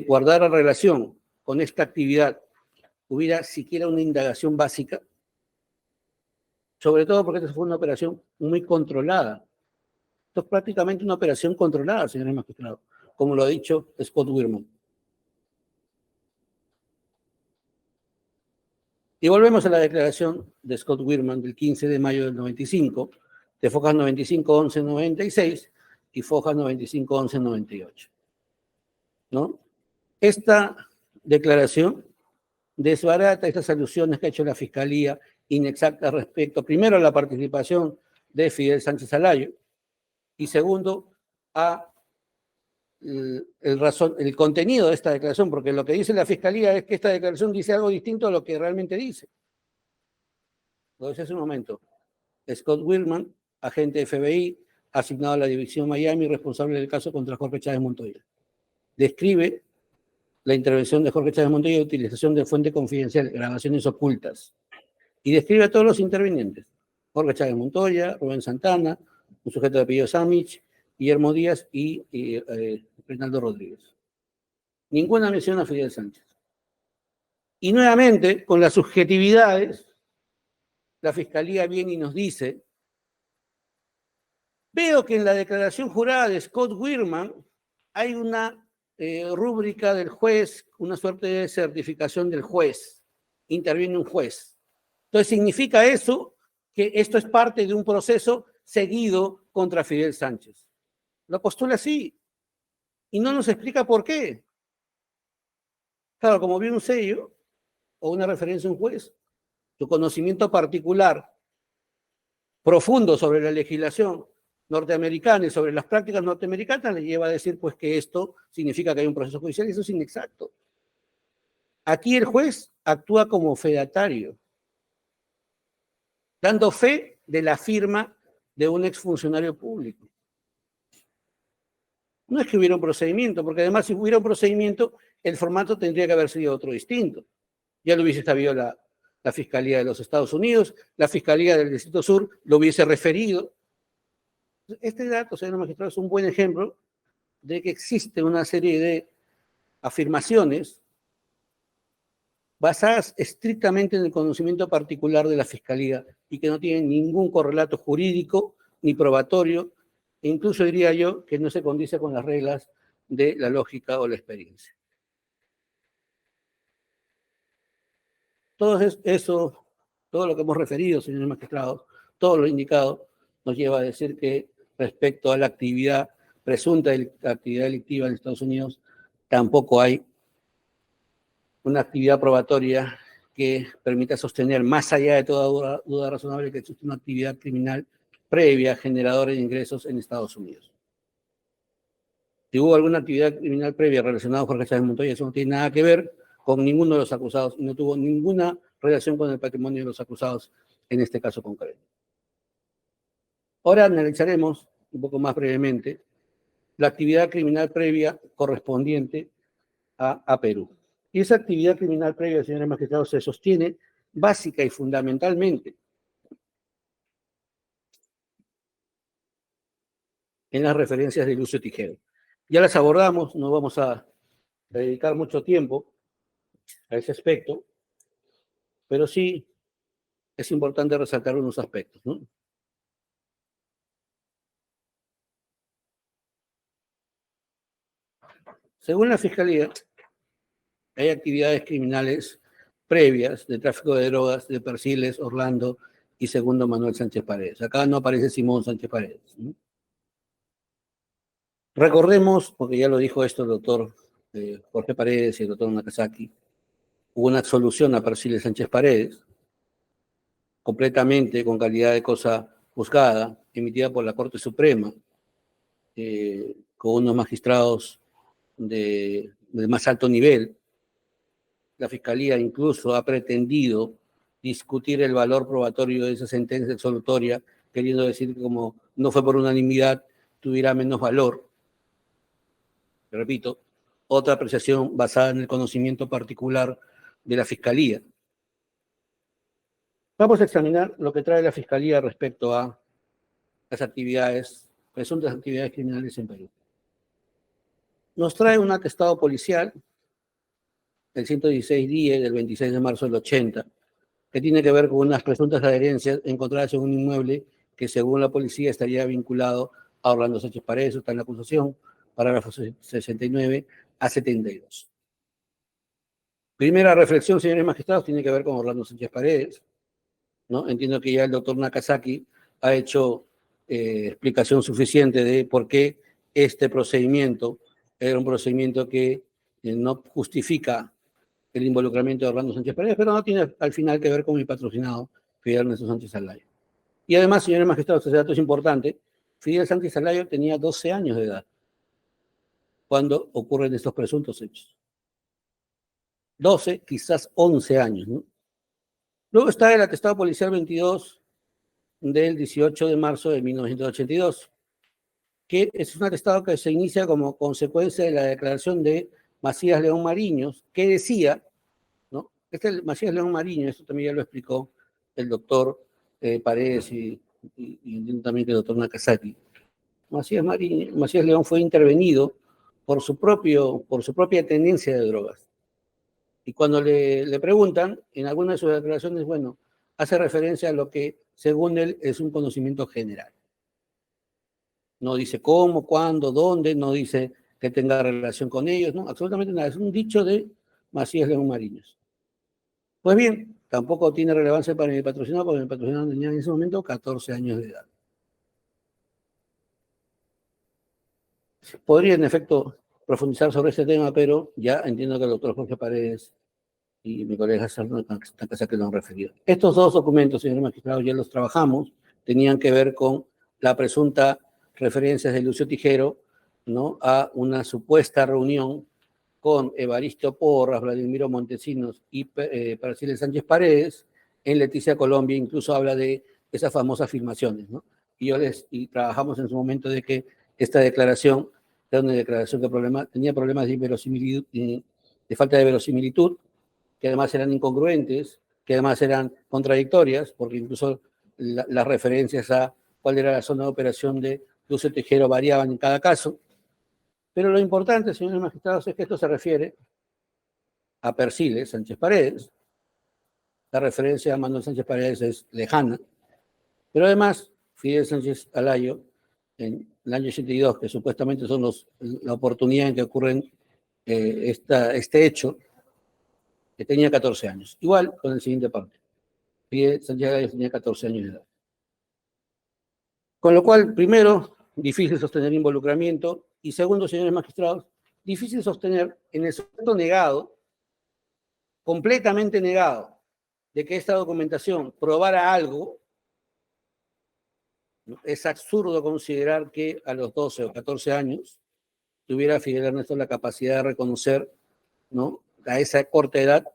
Speaker 7: guardara relación con esta actividad, hubiera siquiera una indagación básica, sobre todo porque esta fue una operación muy controlada. Esto es prácticamente una operación controlada, señor magistrado, como lo ha dicho Scott Wirman. Y volvemos a la declaración de Scott Wirman del 15 de mayo del 95, de Fojas 95-11-96 y Fojas 95-11-98. ¿No? Esta declaración desbarata estas alusiones que ha hecho la Fiscalía inexactas respecto, primero, a la participación de Fidel Sánchez Alayo y segundo, a el contenido de esta declaración, porque lo que dice la Fiscalía es que esta declaración dice algo distinto a lo que realmente dice. Lo decía hace un momento. Scott Wirman, agente de FBI, asignado a la División Miami, responsable del caso contra Jorge Chávez Montoya. Describe la intervención de Jorge Chávez Montoya y utilización de fuente confidencial, grabaciones ocultas. Y describe a todos los intervinientes. Jorge Chávez Montoya, Rubén Santana, un sujeto de apellido Samich, Guillermo Díaz y Reinaldo Rodríguez. Ninguna mención a Fidel Sánchez. Y nuevamente, con las subjetividades, la Fiscalía viene y nos dice: veo que en la declaración jurada de Scott Wirman hay una rúbrica del juez, una suerte de certificación del juez. Interviene un juez. Entonces, ¿significa eso que esto es parte de un proceso seguido contra Fidel Sánchez? Lo postula así. Y no nos explica por qué. Claro, como viene un sello o una referencia a un juez, su conocimiento particular, profundo sobre la legislación norteamericana y sobre las prácticas norteamericanas le lleva a decir pues que esto significa que hay un proceso judicial, y eso es inexacto. Aquí el juez actúa como fedatario, dando fe de la firma de un exfuncionario público. No es que hubiera un procedimiento, porque además si hubiera un procedimiento, el formato tendría que haber sido otro distinto. Ya lo hubiese sabido la Fiscalía de los Estados Unidos, la Fiscalía del Distrito Sur lo hubiese referido. Este dato, señor magistrado, es un buen ejemplo de que existe una serie de afirmaciones basadas estrictamente en el conocimiento particular de la Fiscalía y que no tienen ningún correlato jurídico ni probatorio, e incluso diría yo que no se condice con las reglas de la lógica o la experiencia. Todo eso, todo lo que hemos referido, señores magistrados, todo lo indicado, nos lleva a decir que respecto a la actividad presunta de la actividad delictiva en Estados Unidos, tampoco hay una actividad probatoria que permita sostener, más allá de toda duda razonable, que existe una actividad criminal previa generadora de ingresos en Estados Unidos. Si hubo alguna actividad criminal previa relacionada con Jorge Chávez Montoya, eso no tiene nada que ver con ninguno de los acusados y no tuvo ninguna relación con el patrimonio de los acusados en este caso concreto. Ahora analizaremos un poco más brevemente la actividad criminal previa correspondiente a Perú. Y esa actividad criminal previa, señores magistrados, se sostiene básica y fundamentalmente en las referencias de Lucio Tijero. Ya las abordamos, no vamos a dedicar mucho tiempo a ese aspecto, pero sí es importante resaltar unos aspectos, ¿no? Según la Fiscalía, hay actividades criminales previas de tráfico de drogas de Persiles, Orlando y segundo Manuel Sánchez Paredes. Acá no aparece Simón Sánchez Paredes, ¿no? Recordemos, porque ya lo dijo esto el doctor Jorge Paredes y el doctor Nakazaki, hubo una absolución a Persiles Sánchez Paredes, completamente con calidad de cosa juzgada, emitida por la Corte Suprema, con unos magistrados de más alto nivel. La Fiscalía incluso ha pretendido discutir el valor probatorio de esa sentencia absolutoria, queriendo decir que como no fue por unanimidad, tuviera menos valor. Repito, otra apreciación basada en el conocimiento particular de la Fiscalía. Vamos a examinar lo que trae la Fiscalía respecto a las actividades, presuntas actividades criminales en Perú. Nos trae un atestado policial, el 116-10 del 26 de marzo del 80, que tiene que ver con unas presuntas adherencias encontradas en un inmueble que según la policía estaría vinculado a Orlando Sánchez Paredes, está en la acusación, parágrafos 69 a 72. Primera reflexión, señores magistrados, tiene que ver con Orlando Sánchez Paredes, ¿no? Entiendo que ya el doctor Nakazaki ha hecho explicación suficiente de por qué este procedimiento era un procedimiento que no justifica el involucramiento de Orlando Sánchez Paredes, pero no tiene al final que ver con mi patrocinado, Fidel Ernesto Sánchez Alayo. Y además, señores magistrados, este dato es importante, Fidel Sánchez Alayo tenía 12 años de edad cuando ocurren estos presuntos hechos. 12, quizás 11 años, ¿no? Luego está el atestado policial 22 del 18 de marzo de 1982, que es un atestado que se inicia como consecuencia de la declaración de Macías León Mariños, que decía, ¿no? Macías León Mariños, esto también ya lo explicó el doctor Paredes y entiendo también que el doctor Nakazaki. Macías León fue intervenido por su propia tendencia de drogas. Y cuando le preguntan, en alguna de sus declaraciones, bueno, hace referencia a lo que, según él, es un conocimiento general. No dice cómo, cuándo, dónde, no dice que tenga relación con ellos, no, absolutamente nada. Es un dicho de Macías León Mariños. Pues bien, tampoco tiene relevancia para mi patrocinado, porque mi patrocinado tenía en ese momento 14 años de edad. Podría, en efecto, profundizar sobre este tema, pero ya entiendo que el doctor Jorge Paredes y mi colega Nakazaki lo han referido. Estos dos documentos, señores magistrados, ya los trabajamos, tenían que ver con la presunta referencia de Lucio Tijero, ¿no?, a una supuesta reunión con Evaristo Porras, Vladimiro Montesinos y Paraciles Sánchez Paredes en Leticia, Colombia. Incluso habla de esas famosas filmaciones, ¿no? Y trabajamos en su momento de que esta declaración era una declaración que tenía problemas de inverosimilitud, de falta de verosimilitud, que además eran incongruentes, que además eran contradictorias, porque incluso las referencias a cuál era la zona de operación de Lucio Tijero variaban en cada caso. Pero lo importante, señores magistrados, es que esto se refiere a Perciles Sánchez Paredes. La referencia a Manuel Sánchez Paredes es lejana, pero además Fidel Sánchez Alayo, en el año 82, que supuestamente son la oportunidad en que ocurren este hecho, que tenía 14 años. Igual con el siguiente parte. Fidel Sánchez Alayo tenía 14 años de edad. Con lo cual, primero, difícil sostener involucramiento, y segundo, señores magistrados, difícil sostener en el supuesto negado, completamente negado, de que esta documentación probara algo. Es absurdo considerar que a los 12 o 14 años tuviera Fidel Ernesto la capacidad de reconocer, ¿no?, a esa corta edad,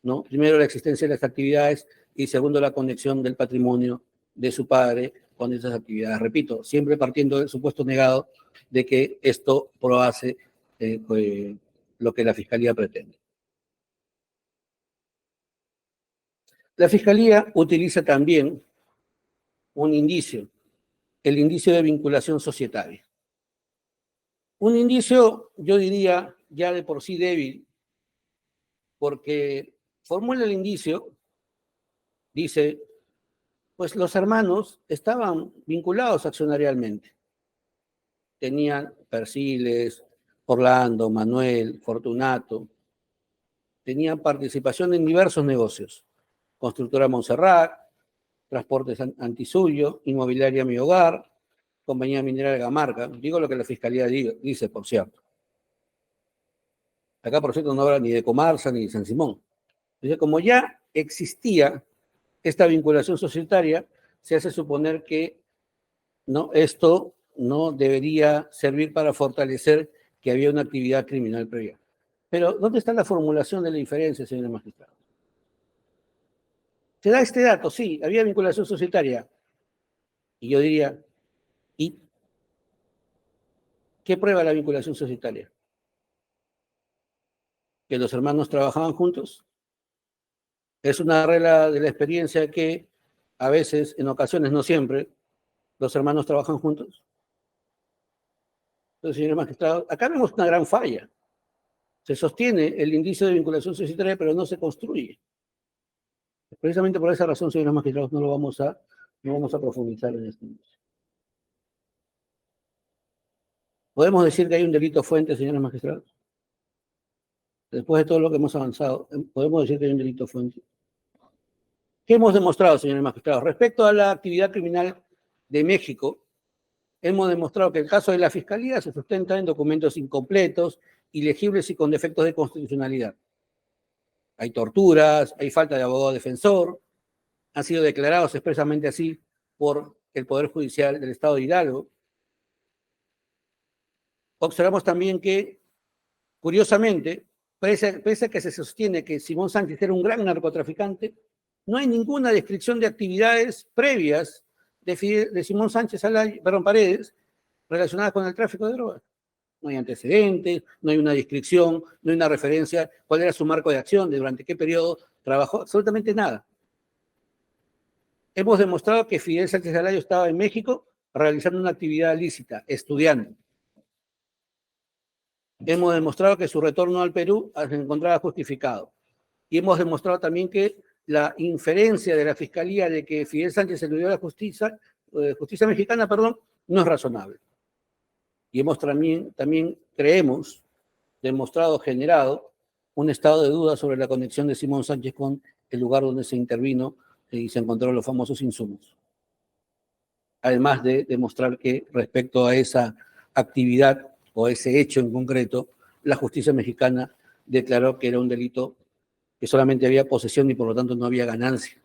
Speaker 7: ¿no?, primero la existencia de las actividades y segundo la conexión del patrimonio de su padre con esas actividades. Repito, siempre partiendo del supuesto negado de que esto probase lo que la Fiscalía pretende. La Fiscalía utiliza también un indicio, el indicio de vinculación societaria. Un indicio, yo diría, ya de por sí débil, porque formula el indicio, dice, pues los hermanos estaban vinculados accionarialmente. Tenían Perciles, Orlando, Manuel, Fortunato, tenían participación en diversos negocios. Constructora Montserrat, Transportes Antisuyo, Inmobiliaria Mi Hogar, Compañía Minera de Gamarca. Digo lo que la Fiscalía dice, por cierto. Acá, por cierto, no habla ni de Comarsa ni de San Simón. Entonces, como ya existía esta vinculación societaria, se hace suponer que, ¿no?, esto no debería servir para fortalecer que había una actividad criminal previa. Pero, ¿dónde está la formulación de la inferencia, señores magistrados? Se da este dato, sí, había vinculación societaria. Y yo diría, ¿y qué prueba la vinculación societaria? ¿Que los hermanos trabajaban juntos? Es una regla de la experiencia que a veces, en ocasiones, no siempre, los hermanos trabajan juntos. Entonces, señores magistrados, acá vemos una gran falla. Se sostiene el indicio de vinculación societaria, pero no se construye. Precisamente por esa razón, señores magistrados, no vamos a profundizar en este inicio. ¿Podemos decir que hay un delito fuente, señores magistrados? Después de todo lo que hemos avanzado, ¿podemos decir que hay un delito fuente? ¿Qué hemos demostrado, señores magistrados? Respecto a la actividad criminal de México, hemos demostrado que el caso de la Fiscalía se sustenta en documentos incompletos, ilegibles y con defectos de constitucionalidad. Hay torturas, hay falta de abogado defensor, han sido declarados expresamente así por el Poder Judicial del Estado de Hidalgo. Observamos también que, curiosamente, pese a que se sostiene que Simón Sánchez era un gran narcotraficante, no hay ninguna descripción de actividades previas de Simón Sánchez Paredes relacionadas con el tráfico de drogas. No hay antecedentes, no hay una descripción, no hay una referencia, cuál era su marco de acción, durante qué periodo trabajó, absolutamente nada. Hemos demostrado que Fidel Sánchez Alayo estaba en México realizando una actividad lícita, estudiando. Hemos demostrado que su retorno al Perú se encontraba justificado. Y hemos demostrado también que la inferencia de la Fiscalía de que Fidel Sánchez eludió la justicia mexicana, no es razonable. Y hemos también creemos, demostrado, generado un estado de duda sobre la conexión de Simón Sánchez con el lugar donde se intervino y se encontraron los famosos insumos. Además de demostrar que respecto a esa actividad o ese hecho en concreto, la justicia mexicana declaró que era un delito que solamente había posesión y por lo tanto no había ganancia.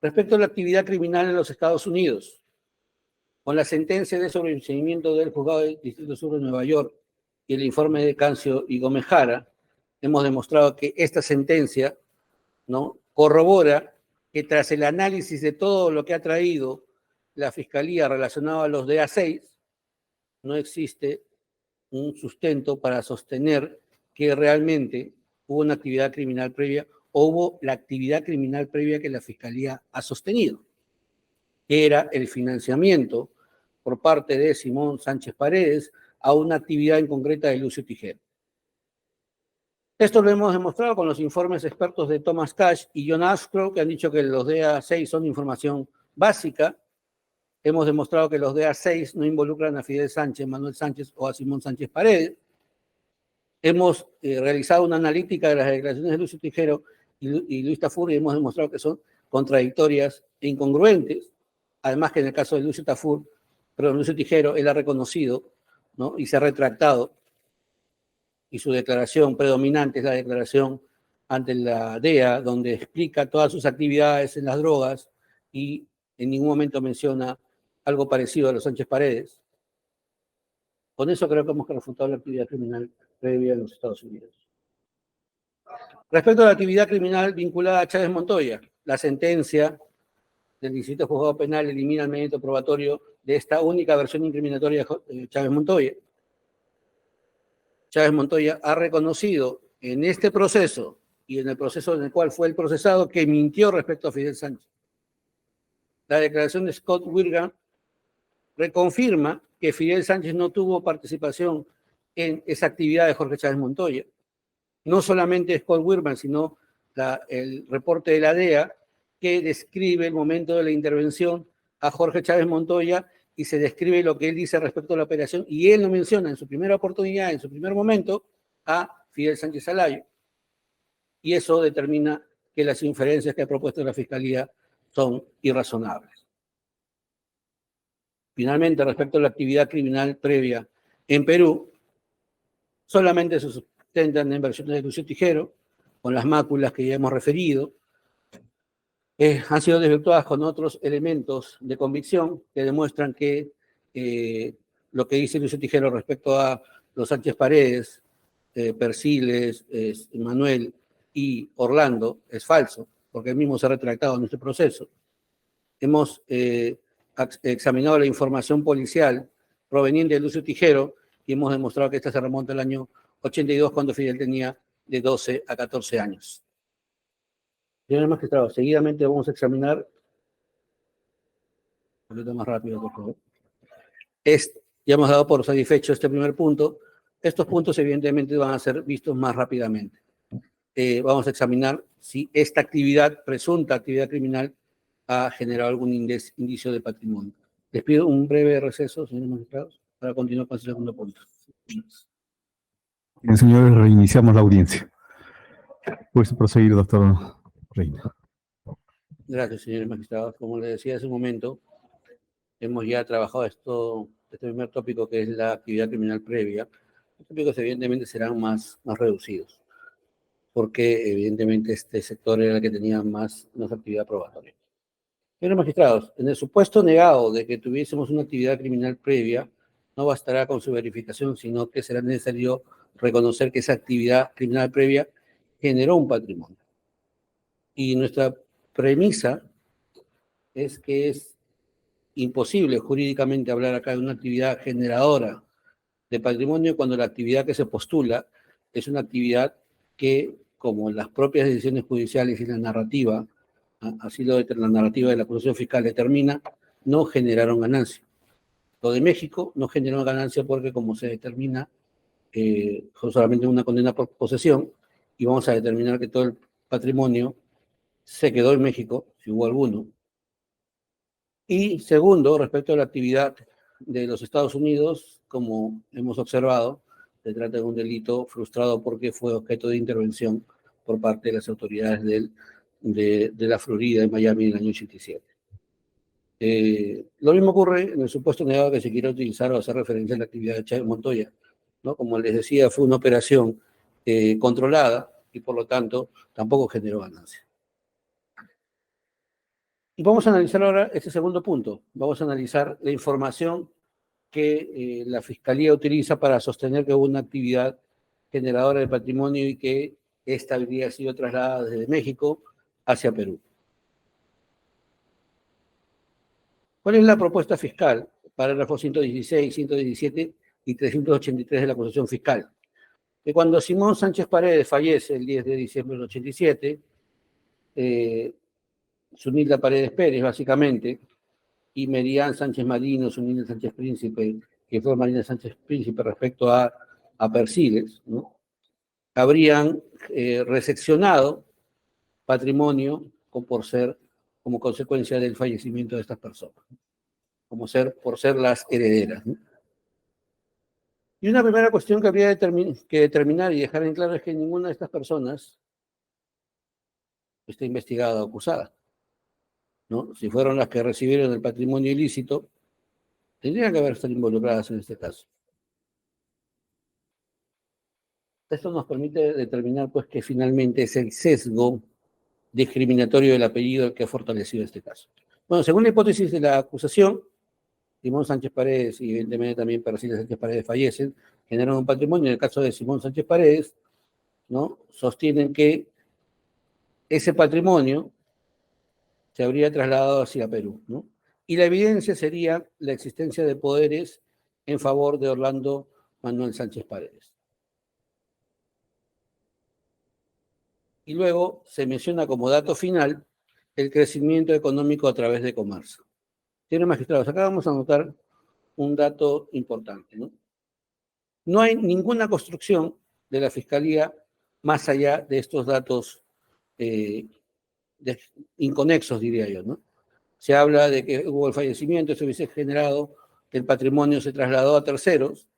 Speaker 7: Respecto a la actividad criminal en los Estados Unidos, con la sentencia de sobreseimiento del Juzgado del Distrito Sur de Nueva York y el informe de Cancio y Gómez Jara, hemos demostrado que esta sentencia, ¿no?, corrobora que tras el análisis de todo lo que ha traído la Fiscalía relacionado a los DA6, no existe un sustento para sostener que realmente hubo una actividad criminal previa o hubo la actividad criminal previa que la Fiscalía ha sostenido, que era el financiamiento por parte de Simón Sánchez Paredes a una actividad en concreta de Lucio Tijero. Esto lo hemos demostrado con los informes expertos de Thomas Cash y John Ashcroft, que han dicho que los DA6 son información básica. Hemos demostrado que los DA6 no involucran a Fidel Sánchez, Manuel Sánchez o a Simón Sánchez Paredes. Hemos realizado una analítica de las declaraciones de Lucio Tijero y Luis Tafur y hemos demostrado que son contradictorias e incongruentes. Además que en el caso de Lucio Tijero, él ha reconocido, ¿no?, y se ha retractado, y su declaración predominante es la declaración ante la DEA, donde explica todas sus actividades en las drogas y en ningún momento menciona algo parecido a los Sánchez Paredes. Con eso creo que hemos refutado la actividad criminal previa en los Estados Unidos. Respecto a la actividad criminal vinculada a Chávez Montoya, la sentencia del Distrito Juzgado Penal elimina el mérito probatorio de esta única versión incriminatoria de Chávez Montoya. Chávez Montoya ha reconocido en este proceso y en el proceso en el cual fue el procesado que mintió respecto a Fidel Sánchez. La declaración de Scott Wirgan reconfirma que Fidel Sánchez no tuvo participación en esa actividad de Jorge Chávez Montoya. No solamente Scott Wirgan, sino el reporte de la DEA que describe el momento de la intervención a Jorge Chávez Montoya y se describe lo que él dice respecto a la operación, y él no menciona en su primera oportunidad, en su primer momento, a Fidel Sánchez Alayo. Y eso determina que las inferencias que ha propuesto la Fiscalía son irrazonables. Finalmente, respecto a la actividad criminal previa en Perú, solamente se sustentan en versiones de Lucio Tijero, con las máculas que ya hemos referido. han sido desvirtuadas con otros elementos de convicción que demuestran que lo que dice Lucio Tijero respecto a los Sánchez Paredes, Persiles, Manuel y Orlando es falso, porque él mismo se ha retractado en este proceso. Hemos examinado la información policial proveniente de Lucio Tijero y hemos demostrado que esta se remonta al año 82, cuando Fidel tenía de 12 a 14 años. Señor magistrado, seguidamente vamos a examinar, un poquito más rápido, por favor. Ya hemos dado por satisfecho este primer punto. Estos puntos evidentemente van a ser vistos más rápidamente. Vamos a examinar si esta actividad, presunta actividad criminal, ha generado algún indicio de patrimonio. Les pido un breve receso, señores magistrados, para continuar con el segundo punto.
Speaker 1: Bien, señores, reiniciamos la audiencia. Puede proseguir, doctor Reina.
Speaker 7: Gracias, señores magistrados. Como les decía hace un momento, hemos ya trabajado este primer tópico, que es la actividad criminal previa. Los tópicos evidentemente serán más reducidos, porque evidentemente este sector era el que tenía más actividad probatoria. Señores magistrados, en el supuesto negado de que tuviésemos una actividad criminal previa, no bastará con su verificación, sino que será necesario reconocer que esa actividad criminal previa generó un patrimonio. Y nuestra premisa es que es imposible jurídicamente hablar acá de una actividad generadora de patrimonio cuando la actividad que se postula es una actividad que, como las propias decisiones judiciales y la narrativa, así la narrativa de la acusación fiscal determina, no generaron ganancia. Lo de México no generó ganancia porque, como se determina, fue solamente una condena por posesión, y vamos a determinar que todo el patrimonio se quedó en México, si hubo alguno. Y segundo, respecto a la actividad de los Estados Unidos, como hemos observado, se trata de un delito frustrado porque fue objeto de intervención por parte de las autoridades de la Florida y Miami en el año 87. Lo mismo ocurre en el supuesto negado que se quiera utilizar o hacer referencia a la actividad de Chávez Montoya, ¿no? Como les decía, fue una operación controlada y por lo tanto tampoco generó ganancia. Y vamos a analizar ahora este segundo punto. Vamos a analizar la información que la Fiscalía utiliza para sostener que hubo una actividad generadora de patrimonio y que esta habría sido trasladada desde México hacia Perú. ¿Cuál es la propuesta fiscal? Parágrafos 116, 117 y 383 de la acusación fiscal. Que cuando Simón Sánchez Paredes fallece el 10 de diciembre del 87, Zunilda Paredes Pérez, básicamente, y Merian Sánchez Marino, Zunilda Sánchez Príncipe, que fue Marina Sánchez Príncipe respecto a Persiles, ¿no? Habrían reseccionado patrimonio como consecuencia del fallecimiento de estas personas, por ser las herederas, ¿no? Y una primera cuestión que habría que determinar y dejar en claro es que ninguna de estas personas está investigada o acusada, ¿no? Si fueron las que recibieron el patrimonio ilícito, tendrían que haber estado involucradas en este caso. Esto nos permite determinar, pues, que finalmente es el sesgo discriminatorio del apellido el que ha fortalecido este caso. Bueno, según la hipótesis de la acusación, Simón Sánchez Paredes y evidentemente también Persiles Sánchez Paredes fallecen, generan un patrimonio. En el caso de Simón Sánchez Paredes, ¿no?, sostienen que ese patrimonio se habría trasladado hacia Perú, ¿no? Y la evidencia sería la existencia de poderes en favor de Orlando Manuel Sánchez Paredes. Y luego se menciona como dato final el crecimiento económico a través de comercio. Señores magistrados, acá vamos a anotar un dato importante, ¿no? No hay ninguna construcción de la Fiscalía más allá de estos datos inconexos, diría yo, ¿no? Se habla de que hubo el fallecimiento, eso hubiese generado que el patrimonio se trasladó a terceros,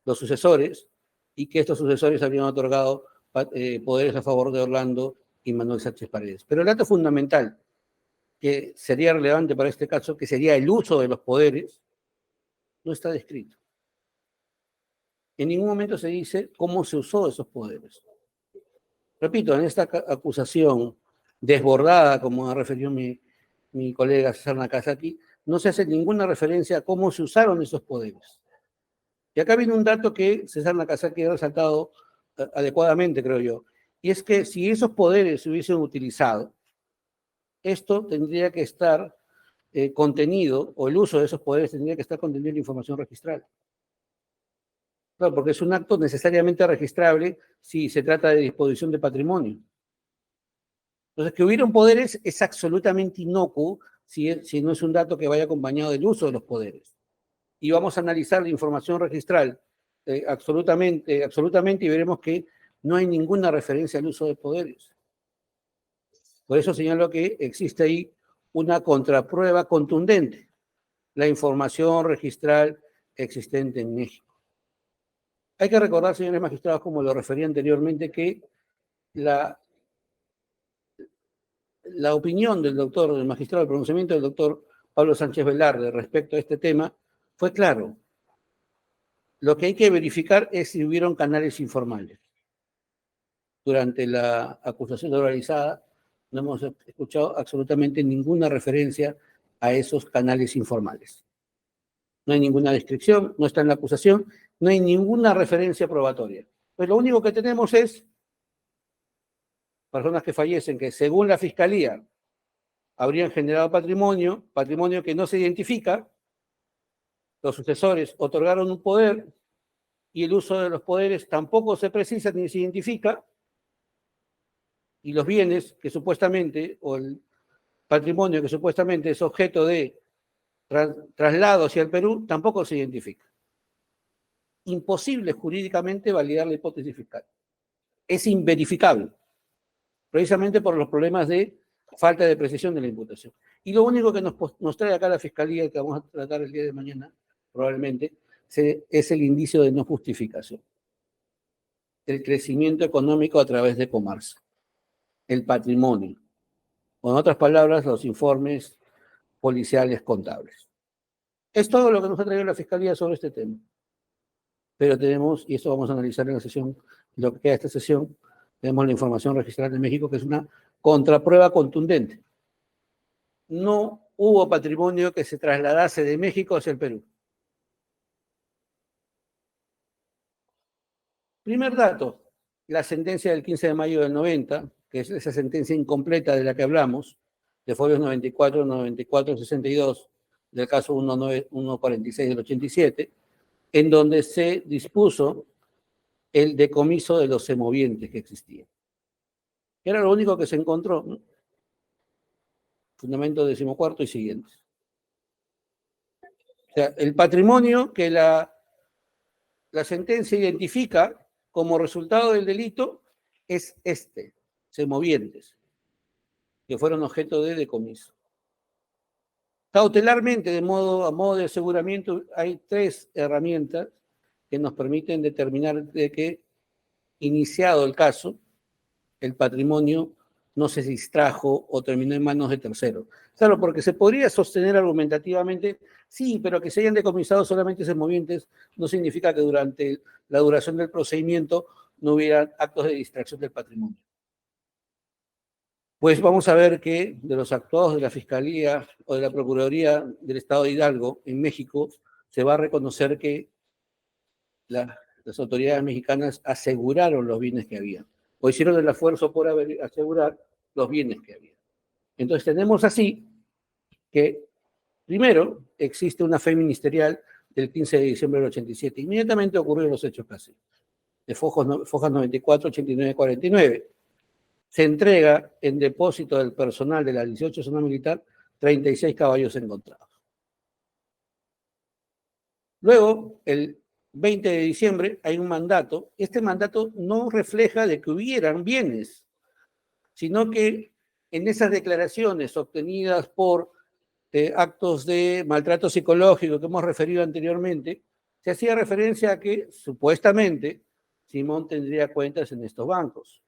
Speaker 7: los sucesores, y que estos sucesores habrían otorgado poderes a favor de Orlando y Manuel Sánchez Paredes. Pero el dato fundamental que sería relevante para este caso, que sería el uso de los poderes, no está descrito. En ningún momento se dice cómo se usó esos poderes. Repito, en esta acusación desbordada, como ha referido mi colega César Nakazaki, no se hace ninguna referencia a cómo se usaron esos poderes. Y acá viene un dato que César Nakazaki ha resaltado adecuadamente, creo yo, y es que si esos poderes se hubiesen utilizado, esto tendría que estar contenido, o el uso de esos poderes tendría que estar contenido en la información registral. Claro, porque es un acto necesariamente registrable si se trata de disposición de patrimonio. Entonces, que hubieran poderes es absolutamente inocuo si no es un dato que vaya acompañado del uso de los poderes. Y vamos a analizar la información registral absolutamente y veremos que no hay ninguna referencia al uso de poderes. Por eso señalo que existe ahí una contraprueba contundente, la información registral existente en México. Hay que recordar, señores magistrados, como lo refería anteriormente, que la opinión del magistrado, el pronunciamiento del doctor Pablo Sánchez Velarde respecto a este tema fue claro. Lo que hay que verificar es si hubieron canales informales. Durante la acusación oralizada no hemos escuchado absolutamente ninguna referencia a esos canales informales. No hay ninguna descripción, no está en la acusación, no hay ninguna referencia probatoria. Pues lo único que tenemos es personas que fallecen, que según la Fiscalía habrían generado patrimonio que no se identifica, los sucesores otorgaron un poder y el uso de los poderes tampoco se precisa ni se identifica, y los bienes que supuestamente, o el patrimonio que supuestamente es objeto de traslado hacia el Perú, tampoco se identifica. Imposible jurídicamente validar la hipótesis fiscal. Es inverificable, precisamente por los problemas de falta de precisión de la imputación. Y lo único que nos trae acá la Fiscalía, que vamos a tratar el día de mañana, probablemente, es el indicio de no justificación. El crecimiento económico a través de Comarsa. El patrimonio. O en otras palabras, los informes policiales contables. Es todo lo que nos ha traído la Fiscalía sobre este tema. Pero tenemos, y esto vamos a analizar en la sesión, lo que queda de esta sesión, tenemos la información registral de México, que es una contraprueba contundente. No hubo patrimonio que se trasladase de México hacia el Perú. Primer dato, la sentencia del 15 de mayo del 90, que es esa sentencia incompleta de la que hablamos, de folios 94, 94, 62, del caso 146 del 87, en donde se dispuso el decomiso de los semovientes que existían. Era lo único que se encontró, ¿no? Fundamento 14º y siguientes. O sea, el patrimonio que la sentencia identifica como resultado del delito es semovientes, que fueron objeto de decomiso. Cautelarmente, a modo de aseguramiento, hay 3 herramientas que nos permiten determinar de que, iniciado el caso, el patrimonio no se distrajo o terminó en manos de terceros. Claro, porque se podría sostener argumentativamente, sí, pero que se hayan decomisado solamente semovientes no significa que durante la duración del procedimiento no hubiera actos de distracción del patrimonio. Pues vamos a ver que de los actuados de la Fiscalía o de la Procuraduría del Estado de Hidalgo en México, se va a reconocer que las autoridades mexicanas aseguraron los bienes que había, o hicieron el esfuerzo por asegurar los bienes que había. Entonces tenemos así que, primero, existe una fe ministerial del 15 de diciembre del 87. Inmediatamente ocurrieron los hechos casi, de Fojas 94, 89, 49. Se entrega en depósito del personal de la 18 Zona Militar 36 caballos encontrados. Luego, el 20 de diciembre, hay un mandato. Este mandato no refleja de que hubieran bienes, sino que en esas declaraciones obtenidas por actos de maltrato psicológico que hemos referido anteriormente, se hacía referencia a que, supuestamente, Simón tendría cuentas en estos bancos.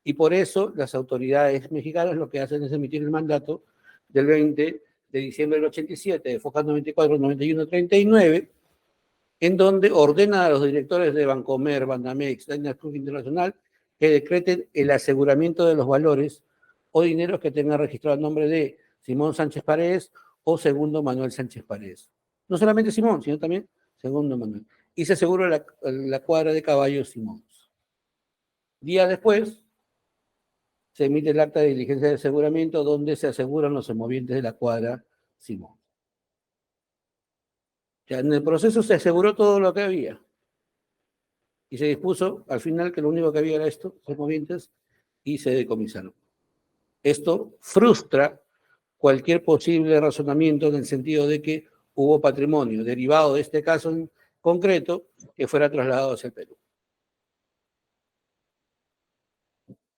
Speaker 7: Y por eso las autoridades mexicanas lo que hacen es emitir el mandato del 20 de diciembre del 87, de Fojas 94, 91, 39, en donde ordena a los directores de Bancomer, Banamex, Dynasty Internacional, que decreten el aseguramiento de los valores o dineros que tengan registrado el nombre de Simón Sánchez Paredes o Segundo Manuel Sánchez Paredes. No solamente Simón, sino también Segundo Manuel. Y se aseguró la cuadra de caballos Simón. Día después, se emite el acta de diligencia de aseguramiento donde se aseguran los semovientes de la cuadra Simón. Ya en el proceso se aseguró todo lo que había. Y se dispuso al final que lo único que había era esto, semovientes, y se decomisaron. Esto frustra cualquier posible razonamiento en el sentido de que hubo patrimonio derivado de este caso en concreto que fuera trasladado hacia el Perú.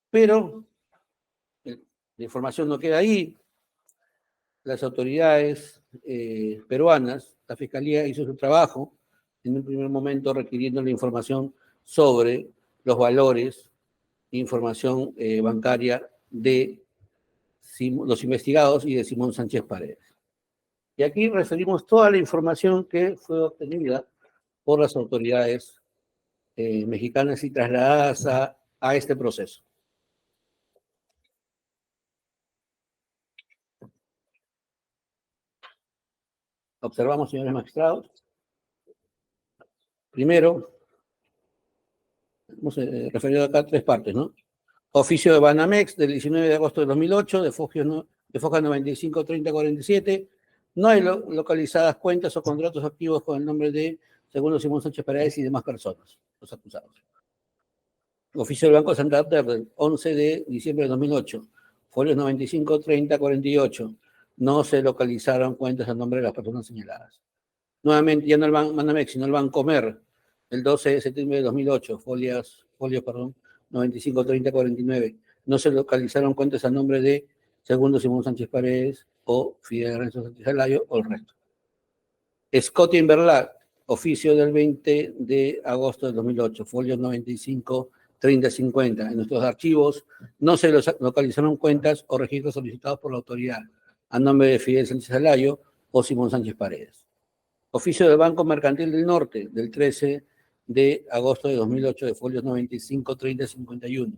Speaker 7: Pero la información no queda ahí. Las autoridades peruanas, la Fiscalía hizo su trabajo en un primer momento requiriendo la información sobre los valores, información bancaria de los investigados y de Simón Sánchez Paredes. Y aquí referimos toda la información que fue obtenida por las autoridades mexicanas y trasladadas a este proceso. Observamos, señores magistrados. Primero, hemos referido acá tres partes, ¿no? Oficio de Banamex del 19 de agosto de 2008, de Foja 953047. No hay localizadas cuentas o contratos activos con el nombre de Segundo Simón Sánchez Paredes y demás personas, los acusados. Oficio del Banco Santander del 11 de diciembre de 2008, folios 953048. No se localizaron cuentas a nombre de las personas señaladas. Nuevamente, ya no el Banamex, sino el Bancomer, el 12 de septiembre de 2008, folios 953049. No se localizaron cuentas a nombre de Segundo Simón Sánchez Paredes o Fidel Ernesto Sánchez Alayo o el resto. Scott Inverlat, oficio del 20 de agosto de 2008, folios 953050. En nuestros archivos no se localizaron cuentas o registros solicitados por la autoridad a nombre de Fidel Sánchez Alayo o Simón Sánchez Paredes. Oficio del Banco Mercantil del Norte, del 13 de agosto de 2008, de folios 953051.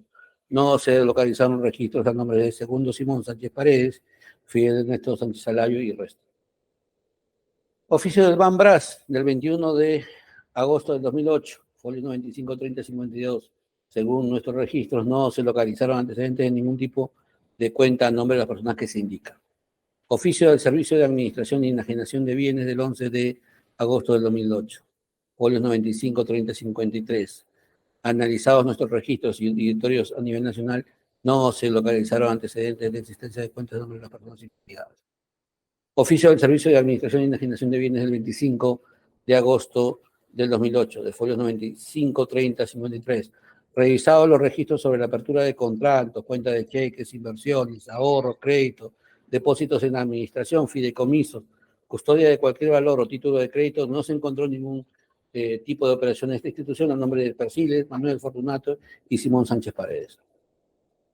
Speaker 7: No se localizaron registros a nombre de Segundo Simón Sánchez Paredes, Fidel Ernesto Sánchez Alayo y el resto. Oficio del Banbras, del 21 de agosto del 2008, folios 953052. Según nuestros registros, no se localizaron antecedentes de ningún tipo de cuenta a nombre de las personas que se indican. Oficio del Servicio de Administración y Enajenación de Bienes del 11 de agosto del 2008, folios 953053. Analizados nuestros registros y directorios a nivel nacional, no se localizaron antecedentes de existencia de cuentas a nombre de las personas investigadas. Oficio del Servicio de Administración y Enajenación de Bienes del 25 de agosto del 2008, de folios 953053. Revisados los registros sobre la apertura de contratos, cuenta de cheques, inversiones, ahorros, créditos, depósitos en administración, fideicomisos, custodia de cualquier valor o título de crédito, no se encontró ningún tipo de operación en esta institución a nombre de Persiles, Manuel Fortunato y Simón Sánchez Paredes.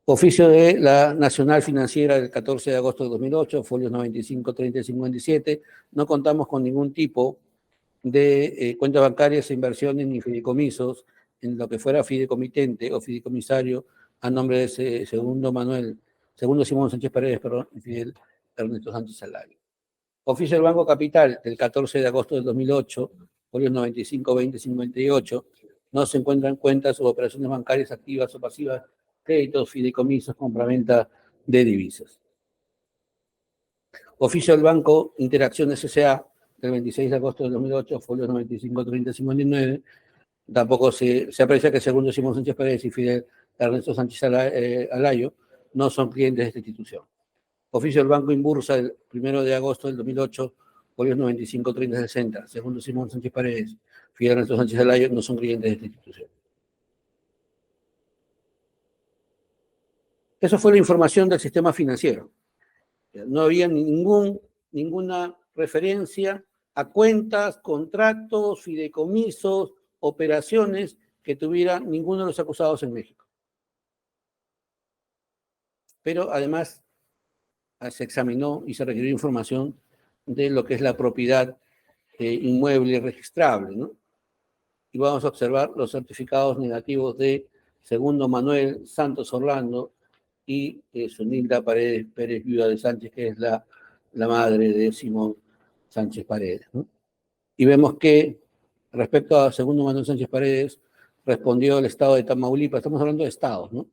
Speaker 7: Oficio de la Nacional Financiera del 14 de agosto de 2008, folios 953057. No contamos con ningún tipo de cuentas bancarias, inversiones ni fideicomisos en lo que fuera fideicomitente o fideicomisario a nombre de Segundo Simón Sánchez Paredes, y Fidel Ernesto Sánchez Alayo. Oficio del Banco Capital del 14 de agosto del 2008, folios 952058. No se encuentran cuentas o operaciones bancarias activas o pasivas, créditos, fideicomisos, compraventa de divisas. Oficio del Banco Interacciones S.A. del 26 de agosto del 2008, folios 953059. Tampoco se aprecia que Segundo Simón Sánchez Paredes y Fidel Ernesto Sánchez Alayo no son clientes de esta institución. Oficio del Banco Inbursa del 1 de agosto del 2008, folios 953060. Segundo Simón Sánchez Paredes, Fidel Ernesto Sánchez Alayo no son clientes de esta institución. Eso fue la información del sistema financiero. No había ninguna referencia a cuentas, contratos, fideicomisos, operaciones que tuviera ninguno de los acusados en México. Pero además se examinó y se requirió información de lo que es la propiedad inmueble registrable, ¿no? Y vamos a observar los certificados negativos de Segundo Manuel Santos Orlando y Zunilda Paredes Pérez, viuda de Sánchez, que es la madre de Simón Sánchez Paredes, ¿no? Y vemos que respecto a segundo Manuel Sánchez Paredes, respondió el Estado de Tamaulipas, estamos hablando de estados, ¿no?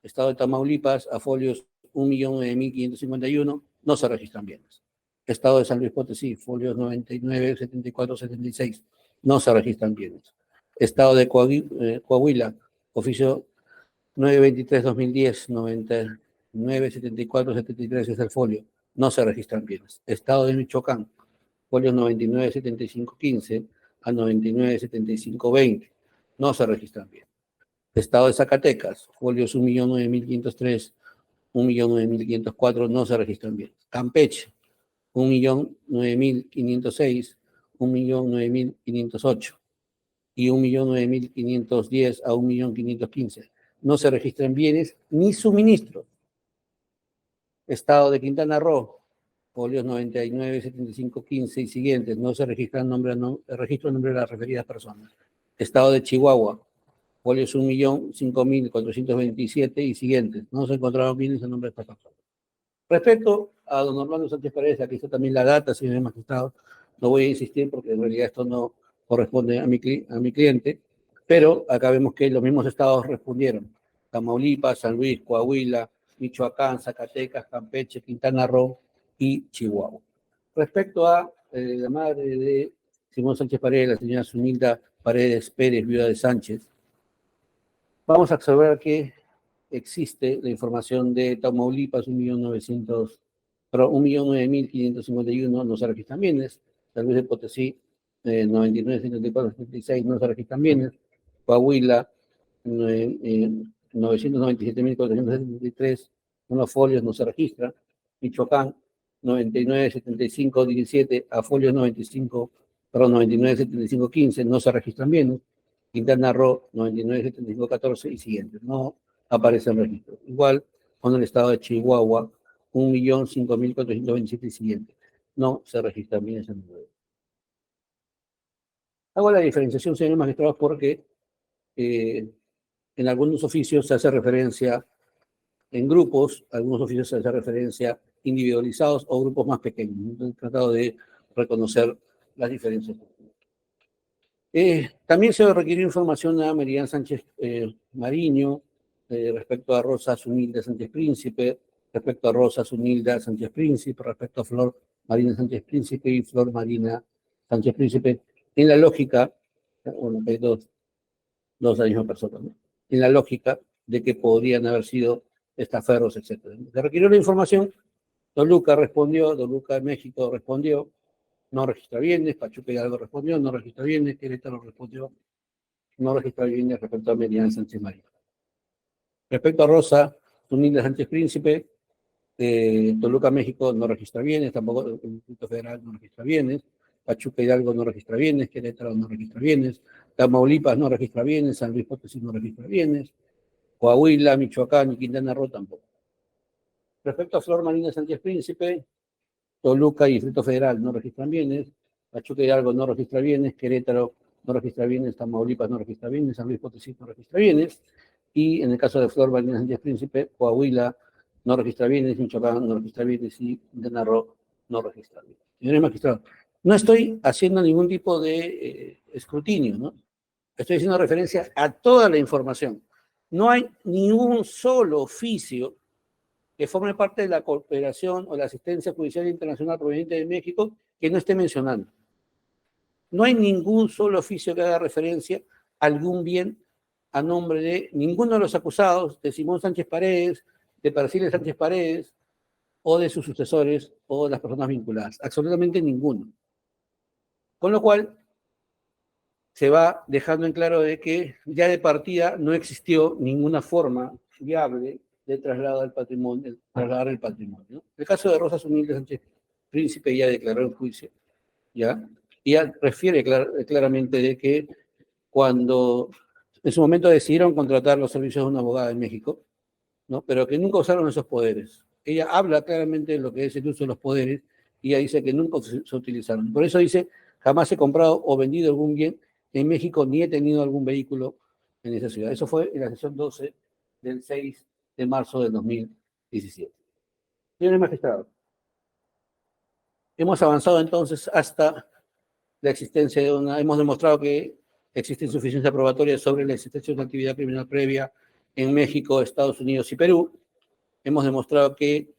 Speaker 7: Estado de Tamaulipas, a folios 1.9.551, no se registran bienes. Estado de San Luis Potosí, folios 99, 74, 76, no se registran bienes. Estado de Coahuila, oficio 923-2010, 99, 74, 73 es el folio, no se registran bienes. Estado de Michoacán, folios 99, 75, 15 a 99, 75, 20, no se registran bienes. Estado de Zacatecas, folios 1.9.503, 1.9.504, no se registran bienes. Campeche, 1.9.506, 1.9.508 y 1.9.510 a 1.515. No se registran bienes ni suministros. Estado de Quintana Roo, folios 99, 75, 15 y siguientes, no se registran registro de nombre de las referidas personas. Estado de Chihuahua, folios 1.005.427 y siguientes, no se encontraron bienes en nombre de estas personas. Respecto a don Orlando Sánchez Paredes, aquí está también la data, señor magistrado, no voy a insistir porque en realidad esto no corresponde a mi cliente, pero acá vemos que los mismos estados respondieron: Tamaulipas, San Luis, Coahuila, Michoacán, Zacatecas, Campeche, Quintana Roo y Chihuahua. Respecto a la madre de Simón Sánchez Paredes, la señora Zunilda Paredes Pérez, viuda de Sánchez, vamos a observar que existe la información de Tamaulipas, 1.9.551, no se registran bienes. San Luis de Potosí, 99, 74, 76, no se registran bienes. Coahuila, 997.473, unos folios no se registran. Michoacán, 99, 75, 17, a folios 99, 75, 15, no se registran bienes. Quintana Roo, 99, 75, 14 y siguientes, no aparecen registros. Igual con el estado de Chihuahua, 1.005.427 y siguientes, no se registran bienes en el número. Hago la diferenciación, señores magistrados, porque en algunos oficios se hace referencia en grupos, algunos oficios se hace referencia individualizados o grupos más pequeños. Entonces, he tratado de reconocer las diferencias. También se requirió información a Merian Sánchez Mariño respecto a Rosa Zunilda Sánchez Príncipe, respecto a Rosa Zunilda Sánchez Príncipe, respecto a Flor Marina Sánchez Príncipe y Flor Marina Sánchez Príncipe, en la lógica, bueno, hay dos de la misma persona, ¿no? En la lógica de que podrían haber sido estaferros, etc. Se requirió la información, Toluca respondió, Toluca de México respondió, no registra bienes, Pachuca Hidalgo respondió, no registra bienes, Querétaro respondió, no registra bienes respecto a Merian Sánchez María. Respecto a Rosa Zunilda Sánchez Príncipe, Toluca, México no registra bienes, tampoco el Distrito Federal no registra bienes, Pachuca Hidalgo no registra bienes, Querétaro no registra bienes, Tamaulipas no registra bienes, San Luis Potosí no registra bienes, Coahuila, Michoacán y Quintana Roo tampoco. Respecto a Flor Marina Sánchez Príncipe, Toluca y Distrito Federal no registran bienes, Pachuca Hidalgo no registra bienes, Querétaro no registra bienes, Tamaulipas no registra bienes, San Luis Potosí no registra bienes, y en el caso de Flor Marina Sánchez Príncipe, Coahuila no registra bienes, Michoacán no registra bienes y Quintana Roo no registra bienes. Señores magistrados, no estoy haciendo ningún tipo de escrutinio, ¿no? Estoy haciendo referencia a toda la información. No hay ni un solo oficio que forme parte de la cooperación o la asistencia judicial internacional proveniente de México que no esté mencionando. No hay ningún solo oficio que haga referencia a algún bien a nombre de ninguno de los acusados, de Simón Sánchez Paredes, de Perciles Sánchez Paredes, o de sus sucesores, o de las personas vinculadas. Absolutamente ninguno. Con lo cual, se va dejando en claro de que ya de partida no existió ninguna forma viable de trasladar el patrimonio, ¿no? El caso de Rosa Zunilda Sánchez Príncipe ya declaró en juicio, ¿ya? Y ya refiere claramente de que cuando en su momento decidieron contratar los servicios de una abogada en México, ¿no? Pero que nunca usaron esos poderes. Ella habla claramente de lo que es el uso de los poderes y ella dice que nunca se utilizaron. Por eso dice, jamás he comprado o vendido algún bien en México ni he tenido algún vehículo en esa ciudad. Eso fue en la sesión 12 del 6 de marzo del 2017. Señores magistrados, hemos avanzado entonces hasta la existencia de hemos demostrado que existe insuficiencia probatoria sobre la existencia de una actividad criminal previa en México, Estados Unidos y Perú. Hemos demostrado que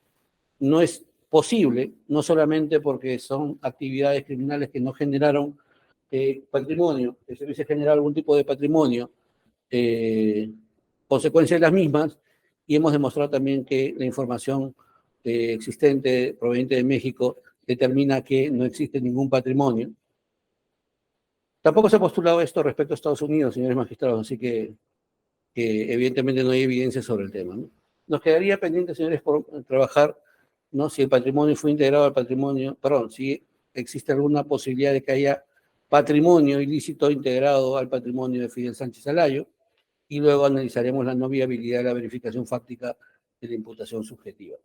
Speaker 7: no es posible, no solamente porque son actividades criminales que no generaron patrimonio, que se hubiese generado algún tipo de patrimonio, consecuencia de las mismas, y hemos demostrado también que la información existente proveniente de México determina que no existe ningún patrimonio. Tampoco se ha postulado esto respecto a Estados Unidos, señores magistrados, así que evidentemente no hay evidencia sobre el tema, ¿no? Nos quedaría pendiente, señores, por trabajar, ¿no? Si el patrimonio fue integrado al patrimonio, perdón, si existe alguna posibilidad de que haya patrimonio ilícito integrado al patrimonio de Fidel Sánchez Alayo, y luego analizaremos la no viabilidad de la verificación fáctica de la imputación subjetiva.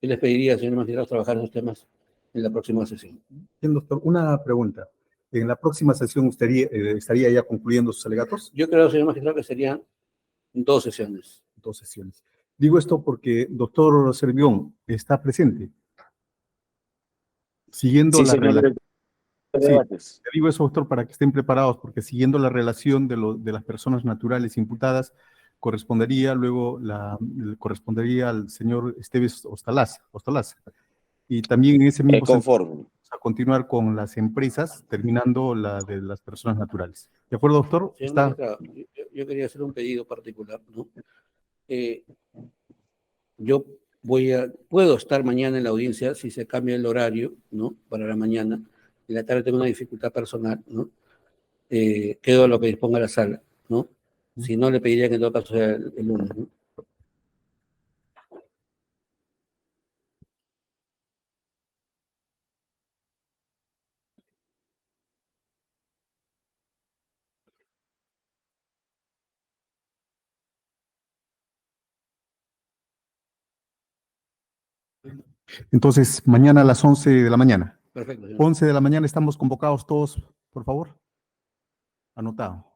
Speaker 7: Yo les pediría, señores magistrados, trabajar esos temas en la próxima sesión.
Speaker 1: Bien, doctor, una pregunta. ¿En la próxima sesión usted estaría ya concluyendo sus alegatos?
Speaker 7: Yo creo, señor magistrado, que serían 2 sesiones.
Speaker 1: 2 sesiones. Digo esto porque doctor Servión está presente. Siguiendo
Speaker 5: Sí,
Speaker 1: la
Speaker 5: señor
Speaker 1: relación.
Speaker 5: director de debates.
Speaker 1: Le digo eso, doctor, para que estén preparados, porque siguiendo la relación de las personas naturales imputadas, correspondería al señor Esteves Ostalaza. Y también en ese mismo sentido,
Speaker 5: Conforme.
Speaker 1: a continuar con las empresas, terminando la de las personas naturales. ¿De acuerdo, doctor?
Speaker 7: Señor
Speaker 1: Está.
Speaker 7: magistrado, yo quería hacer un pedido particular, ¿no? Yo puedo estar mañana en la audiencia si se cambia el horario, ¿no? Para la mañana. En la tarde tengo una dificultad personal, ¿no? Quedo a lo que disponga la sala, ¿no? Si no, le pediría que en todo caso sea el lunes, ¿no?
Speaker 1: Entonces, mañana a las 11 de la mañana.
Speaker 7: Perfecto, señor.
Speaker 1: 11 de la mañana estamos convocados todos, por favor. Anotado.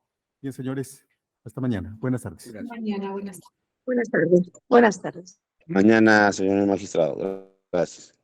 Speaker 1: Bien, señores, hasta mañana. Buenas tardes.
Speaker 7: Gracias.
Speaker 2: Mañana, buenas tardes.
Speaker 3: Buenas tardes. Buenas tardes.
Speaker 5: Mañana, señor magistrado. Gracias.